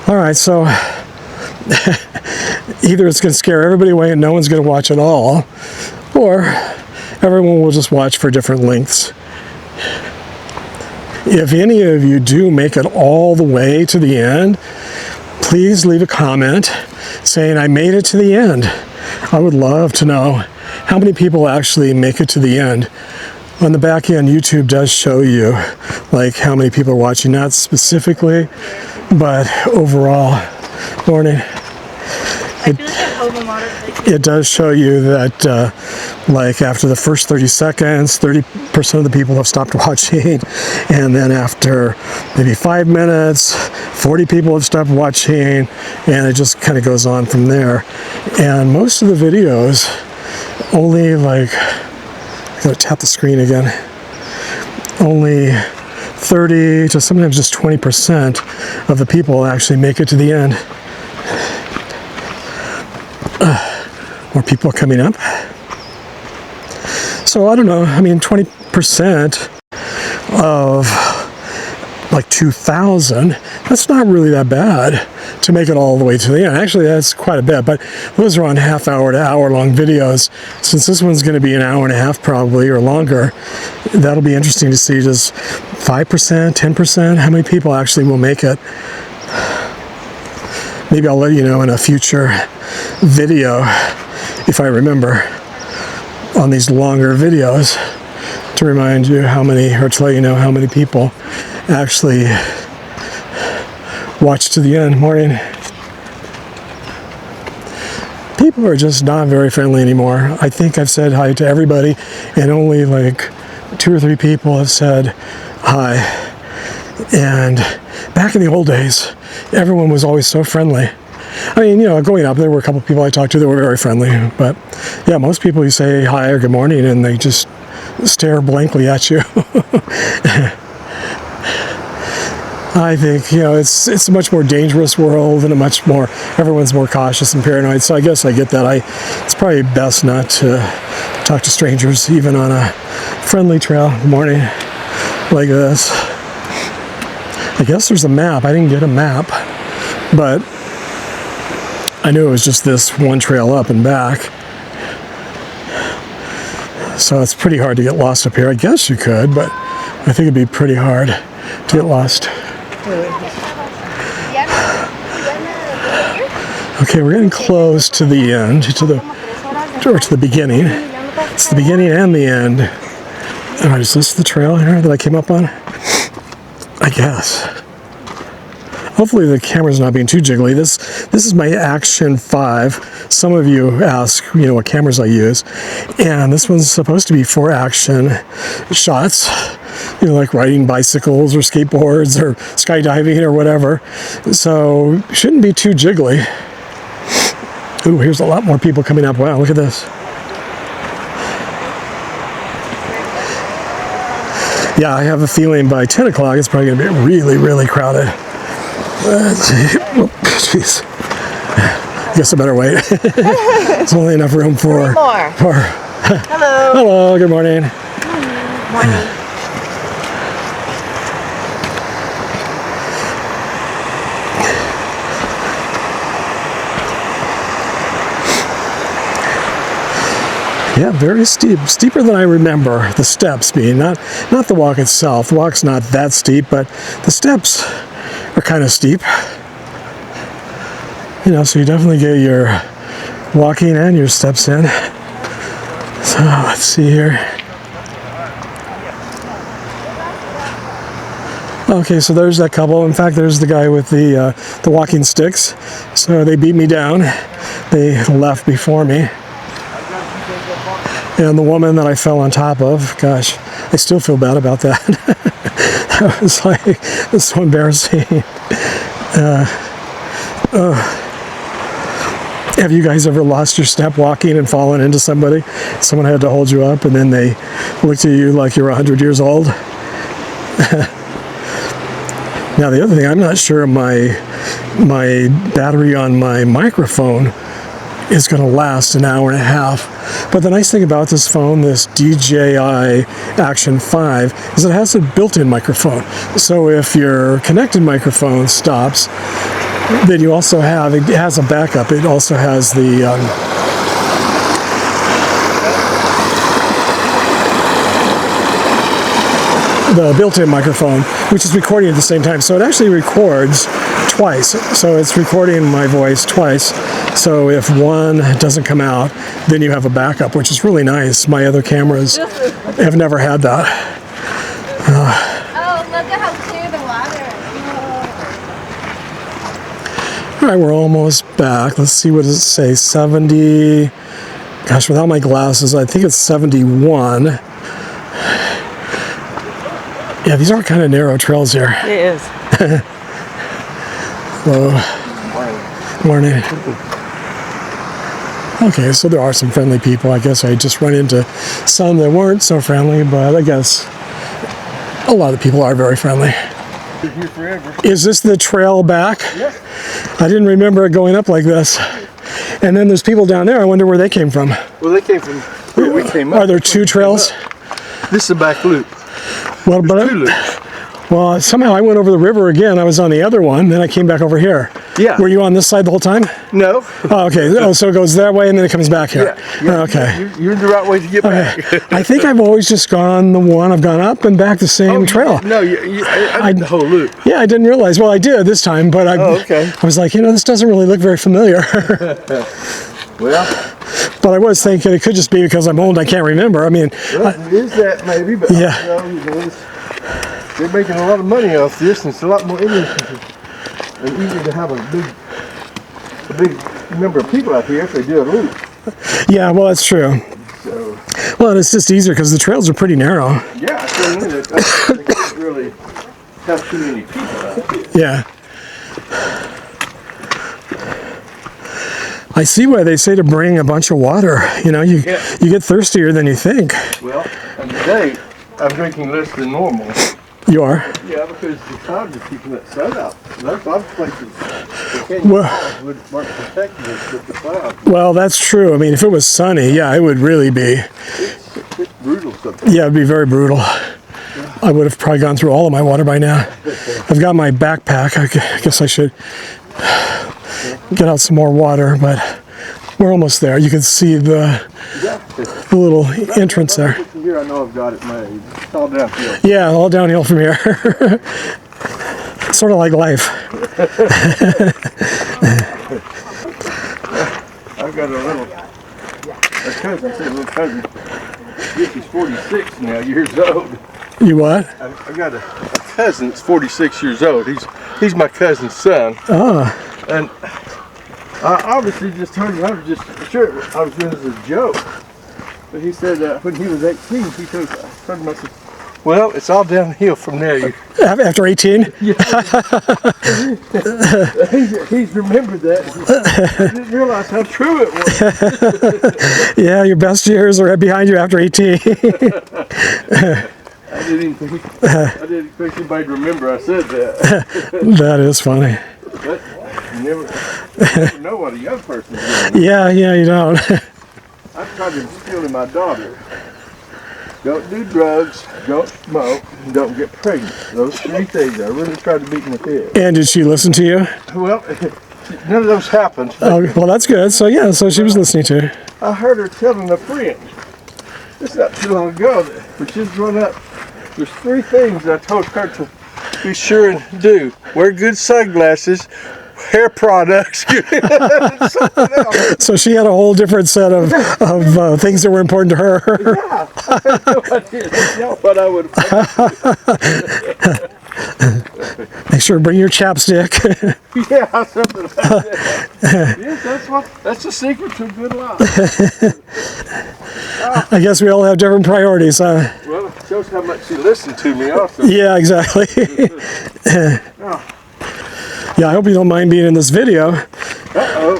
All right, so either it's going to scare everybody away and no one's going to watch at all, or everyone will just watch for different lengths. If any of you do make it all the way to the end, please leave a comment saying, I made it to the end. I would love to know how many people actually make it to the end. On the back end, YouTube does show you like how many people are watching, not specifically, but overall. Morning. It does show you that like after the first 30 seconds, 30% of the people have stopped watching, and then after maybe 5 minutes, 40 people have stopped watching, and it just kind of goes on from there. And most of the videos only like, I gotta tap the screen again, only 30 to sometimes just 20% of the people actually make it to the end. More people coming up. So I don't know, I mean 20% of like 2,000, that's not really that bad to make it all the way to the end. Actually, that's quite a bit, but those are on half-hour to hour-long videos. Since this one's going to be an hour and a half probably, or longer, that'll be interesting to see. Just 5%, 10%, how many people actually will make it? Maybe I'll let you know in a future video, if I remember, on these longer videos, to remind you how many, or to let you know how many people actually watch to the end. Morning. People are just not very friendly anymore. I think I've said hi to everybody, and only like 2 or 3 people have said hi. And back in the old days, everyone was always so friendly. I mean, you know, growing up, there were a couple of people I talked to that were very friendly, but yeah, most people you say hi or good morning and they just stare blankly at you. I think, you know, it's a much more dangerous world, and everyone's more cautious and paranoid, so I guess I get that. It's probably best not to talk to strangers, even on a friendly trail. Good morning, like this. I guess there's a map. I didn't get a map, but I knew it was just this one trail up and back. So it's pretty hard to get lost up here. I guess you could, but I think it'd be pretty hard to get lost. Okay, we're getting close to the end, to the beginning. It's the beginning and the end. All right, is this the trail here that I came up on? I guess. Hopefully the camera's not being too jiggly. This is my Action 5. Some of you ask, you know, what cameras I use, and this one's supposed to be for action shots, you know, like riding bicycles or skateboards or skydiving or whatever. So shouldn't be too jiggly. Ooh, here's a lot more people coming up. Wow, look at this. Yeah, I have a feeling by 10 o'clock it's probably going to be really, really crowded. Jeez. I guess I better wait. There's only enough room for... Hello. Hello, good morning. Morning. Yeah, very steep. Steeper than I remember the steps being. Not the walk itself. The walk's not that steep, but the steps are kind of steep. You know, so you definitely get your walking and your steps in. So let's see here. Okay, so there's that couple. In fact, there's the guy with the walking sticks. So they beat me down. They left before me. And the woman that I fell on top of, gosh, I still feel bad about that. That was like, it's so embarrassing. Have you guys ever lost your step walking and fallen into somebody? Someone had to hold you up and then they looked at you like you're 100 years old. Now the other thing, I'm not sure my battery on my microphone is going to last an hour and a half. But the nice thing about this phone, this DJI Action 5, is it has a built-in microphone. So if your connected microphone stops, then you also have, it has a backup. It also has the built-in microphone, which is recording at the same time. So it actually records twice. So it's recording my voice twice. So if one doesn't come out, then you have a backup, which is really nice. My other cameras have never had that. Oh, look at how clear the water is. All right, we're almost back. Let's see, what does it say? 70. Gosh, without my glasses, I think it's 71. Yeah, these are kind of narrow trails here. It is. Hello. Morning. Okay, so there are some friendly people. I guess I just run into some that weren't so friendly, but I guess a lot of people are very friendly. Been here forever. Is this the trail back? Yeah. I didn't remember it going up like this. And then there's people down there. I wonder where they came from. Well, they came from where we came up. Are there two trails? This is a back loop. Well, but Two loops. well, somehow I went over the river again. I was on the other one, then I came back over here. Yeah. Were you on this side the whole time? No. Oh, okay. Oh, so it goes that way and then it comes back here. Yeah. Okay. You're the right way to get back. I think I've always just gone the one. I've gone up and back the same trail. No, I did the whole loop. Yeah, I didn't realize. Well, I did this time, but I was like, this doesn't really look very familiar. Well, but I was thinking it could just be because I'm old. I can't remember. I mean, it is that maybe, but Yeah. They're making a lot of money off this, and it's a lot more interesting and easier to have a big number of people out here if they do a loop. yeah, well, that's true. So, Well, and it's just easier because the trails are pretty narrow. yeah, I can't really have too many people out here. Yeah. I see why they say to bring a bunch of water. You get thirstier than you think. Well, and today I'm drinking less than normal. You are. Yeah, because the clouds are keeping that sun out. There's a lot of places the Well- canyon weren't protecting us with the clouds. Well, that's true. I mean, if it was sunny, yeah, it would really be. It's brutal sometimes. Yeah, it'd be very brutal. I would have probably gone through all of my water by now. I've got my backpack. I guess I should get out some more water, but we're almost there. You can see the little entrance there. Here I know I've got it made. It's all downhill. Yeah, all downhill from here. Sort of like life. I've got a little cousin. He's 46 now, years old. You what? I've got a cousin that's 46 years old. He's my cousin's son. Oh, And I obviously just told him, I was just sure I was doing this as a joke. But he said when he was 18, he told him, I said, well, it's all downhill from there. after 18? He's remembered that. I didn't realize how true it was. Yeah, your best years are right behind you after 18. I didn't expect anybody to remember I said that. That is funny. But you never know what a young person's doing. Yeah, you don't. I tried to instill in my daughter, don't do drugs, don't smoke, and don't get pregnant. Those three things I really tried to beat in the head. And did she listen to you? Well, none of those happened. Oh, well, that's good. So, yeah, so she was listening to you. I heard her telling a friend, this is not too long ago, when she was growing up, there's three things I told her to be sure and do. Wear good sunglasses, hair products, something else. So she had a whole different set of things that were important to her. Yeah, I had no idea. Y'all thought I would have. Make sure to bring your chapstick. Yeah, something like that. Yes, that's the secret to a good life. I guess we all have different priorities, huh? Well, it shows how much she listened to me also. Yeah, exactly. Yeah, I hope you don't mind being in this video. Uh-oh.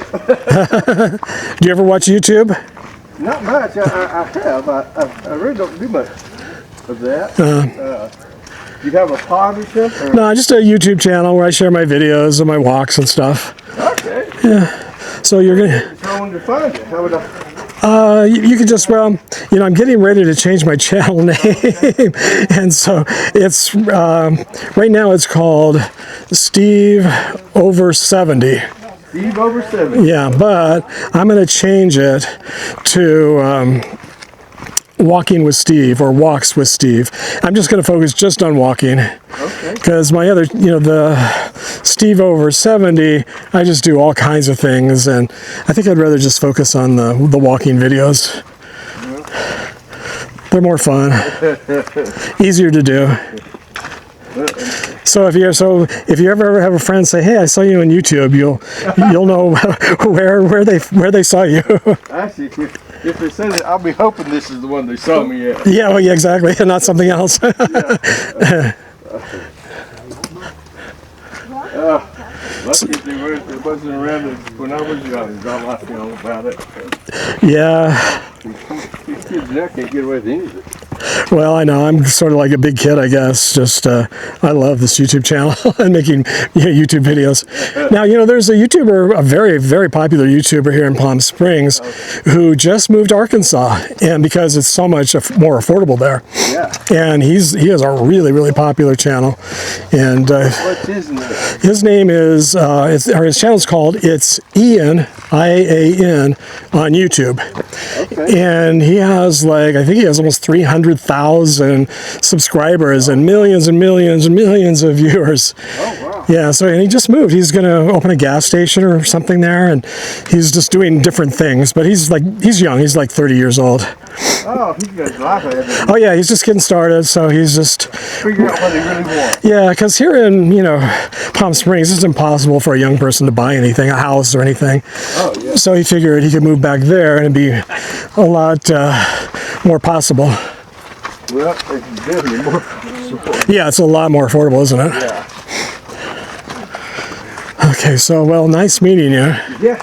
Do you ever watch YouTube? Not much. I have. I really don't do much of that. You have a pod or something? Or? No, just a YouTube channel where I share my videos and my walks and stuff. Okay. Yeah. So you're gonna. If I wanted to find it, how would I? You could just, well, I'm getting ready to change my channel name, and so it's right now it's called Steve Over 70. Steve Over 70. Yeah, but I'm going to change it to Walking with Steve or Walks with Steve. I'm just going to focus just on walking. Okay. Because my other, the Steve Over 70, I just do all kinds of things, and I think I'd rather just focus on the walking videos. They're more fun, easier to do. So if you ever have a friend say, "Hey, I saw you on YouTube," you'll know where they saw you. Actually, if they said it, I'll be hoping this is the one they saw me at. Yeah, well, yeah, exactly, and not something else. Lucky it wasn't around when I was young. Is all I feel about it. Yeah. These kids now can't get away with anything. Well, I know. I'm sort of like a big kid, I guess. Just, I love this YouTube channel and making YouTube videos. Now, there's a YouTuber, a very, very popular YouTuber here in Palm Springs who just moved to Arkansas, and because it's so much more affordable there. Yeah. And he has a really, really popular channel. And What's his name? his name is, his channel's called It's Ian, IAN, on YouTube. Okay. And he has I think he has almost 300,000 subscribers and millions and millions and millions of viewers. Oh, wow. Yeah, and he just moved. He's going to open a gas station or something there, and he's just doing different things. But he's young. He's like 30 years old. Oh, he's got a life ahead of him. Oh, yeah, he's just getting started, so he's just... Figure out what he really wants. Yeah, because here in, Palm Springs, it's impossible for a young person to buy anything, a house or anything. Oh, yeah. So he figured he could move back there and it'd be a lot more possible. Well, it's definitely more support. Yeah, it's a lot more affordable, isn't it? Yeah. Okay, so, well, nice meeting you. Yeah.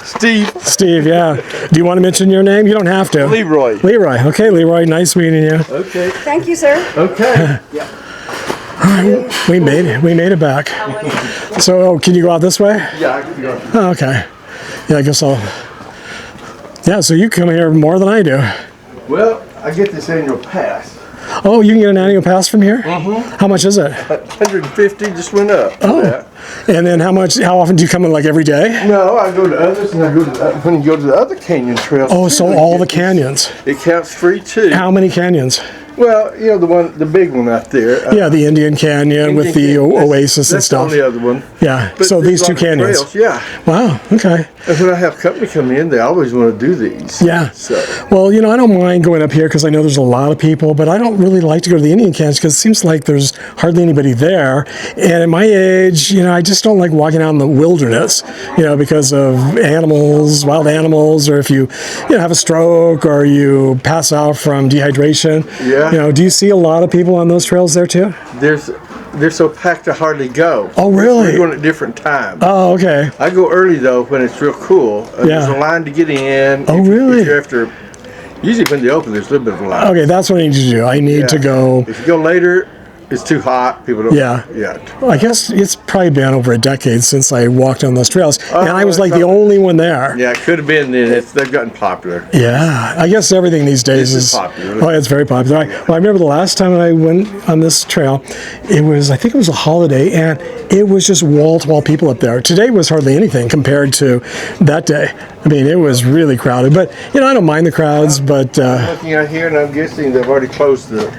Steve, yeah. Do you want to mention your name? You don't have to. Leroy. Leroy. Okay, Leroy, nice meeting you. Okay. Thank you, sir. Okay. Yeah. We made it back. So, can you go out this way? Yeah, I can go. Oh, okay. Yeah, I guess I'll... Yeah, so you come here more than I do. Well, I get this annual pass. Oh, you can get an annual pass from here? Mm-hmm. How much is it? 150 just went up. Oh. Yeah. And then how often do you come in, every day? No, I go to others, and I go to when you go to the other canyon trails. Oh, too, so they all get the canyons. It counts free too. How many canyons? Well, the big one out there. Yeah, the Indian Canyon with the oasis and stuff. That's the only other one. Yeah, But so there's these a two lot of canyons. trails, yeah. Wow, okay. And when I have company come in, they always want to do these. Yeah. So. Well, I don't mind going up here because I know there's a lot of people, but I don't really like to go to the Indian canyons because it seems like there's hardly anybody there. And at my age, I just don't like walking out in the wilderness, because of animals, wild animals, or if you have a stroke or you pass out from dehydration. Yeah. Do you see a lot of people on those trails there too? They're so packed I hardly go. Oh, really? We're going at different times. Oh, okay. I go early though when it's real cool. There's a line to get in. Oh, really? If you're after, usually when they open, there's a little bit of a line. Okay, that's what I need to do. I need to go. If you go later, it's too hot. People don't. Yeah. Yeah. I guess it's probably been over a decade since I walked on those trails, and I was the probably. only one there. Yeah, it could have been then. They've gotten popular. Yeah, I guess everything these days This is is popular. Oh, it's very popular. I remember the last time I went on this trail, I think it was a holiday, and it was just wall-to-wall people up there. Today was hardly anything compared to that day. I mean, it was really crowded, but I don't mind the crowds. But Looking out here, and I'm guessing they've already closed the.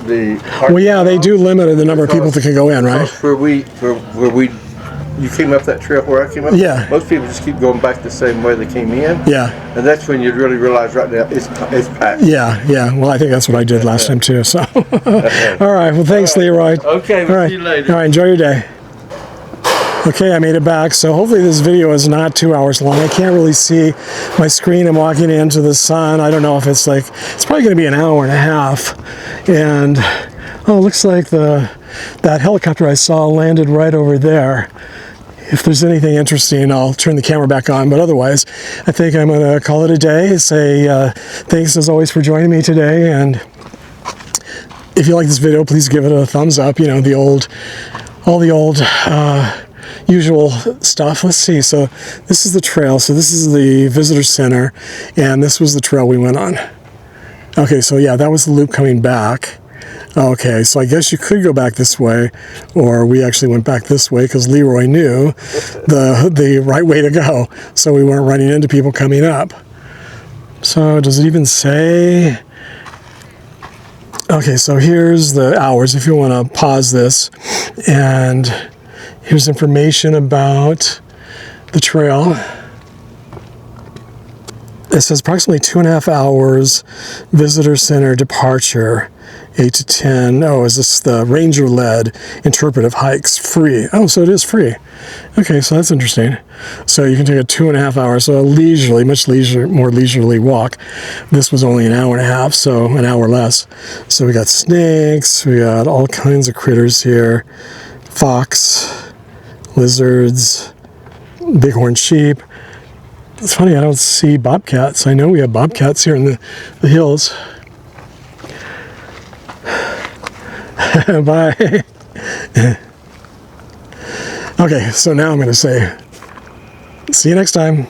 well, yeah, they do limit the number of people that can go in, right? You came up that trail where I came up. Yeah. Most people just keep going back the same way they came in. Yeah. And that's when you'd really realize right now it's packed. Yeah. Well, I think that's what I did last time too. So, all right. Well, thanks, Leroy. Okay. We'll see you later. All right. Enjoy your day. Okay, I made it back. So hopefully this video is not 2 hours long. I can't really see my screen. I'm walking into the sun. I don't know if it's probably going to be an hour and a half. And it looks like that helicopter I saw landed right over there. If there's anything interesting, I'll turn the camera back on. But otherwise, I think I'm going to call it a day. Say thanks as always for joining me today. And if you like this video, please give it a thumbs up. All the old usual stuff. Let's see. So this is the trail. So this is the visitor center, and this was the trail we went on. Okay, so yeah, that was the loop coming back. Okay, so I guess you could go back this way, or we actually went back this way because Leroy knew the right way to go, so we weren't running into people coming up. So does it even say? Okay, so here's the hours if you want to pause this, and here's information about the trail. It says approximately 2.5 hours visitor center departure, 8 to 10. Oh, is this the ranger-led interpretive hikes free? Oh, so it is free. Okay, so that's interesting. So you can take a 2.5 hours, so a leisurely, more leisurely walk. This was only an hour and a half, so an hour less. So we got snakes, we got all kinds of critters here. Fox, lizards, bighorn sheep. It's funny, I don't see bobcats. I know we have bobcats here in the hills. Bye. Okay, so now I'm going to say, see you next time.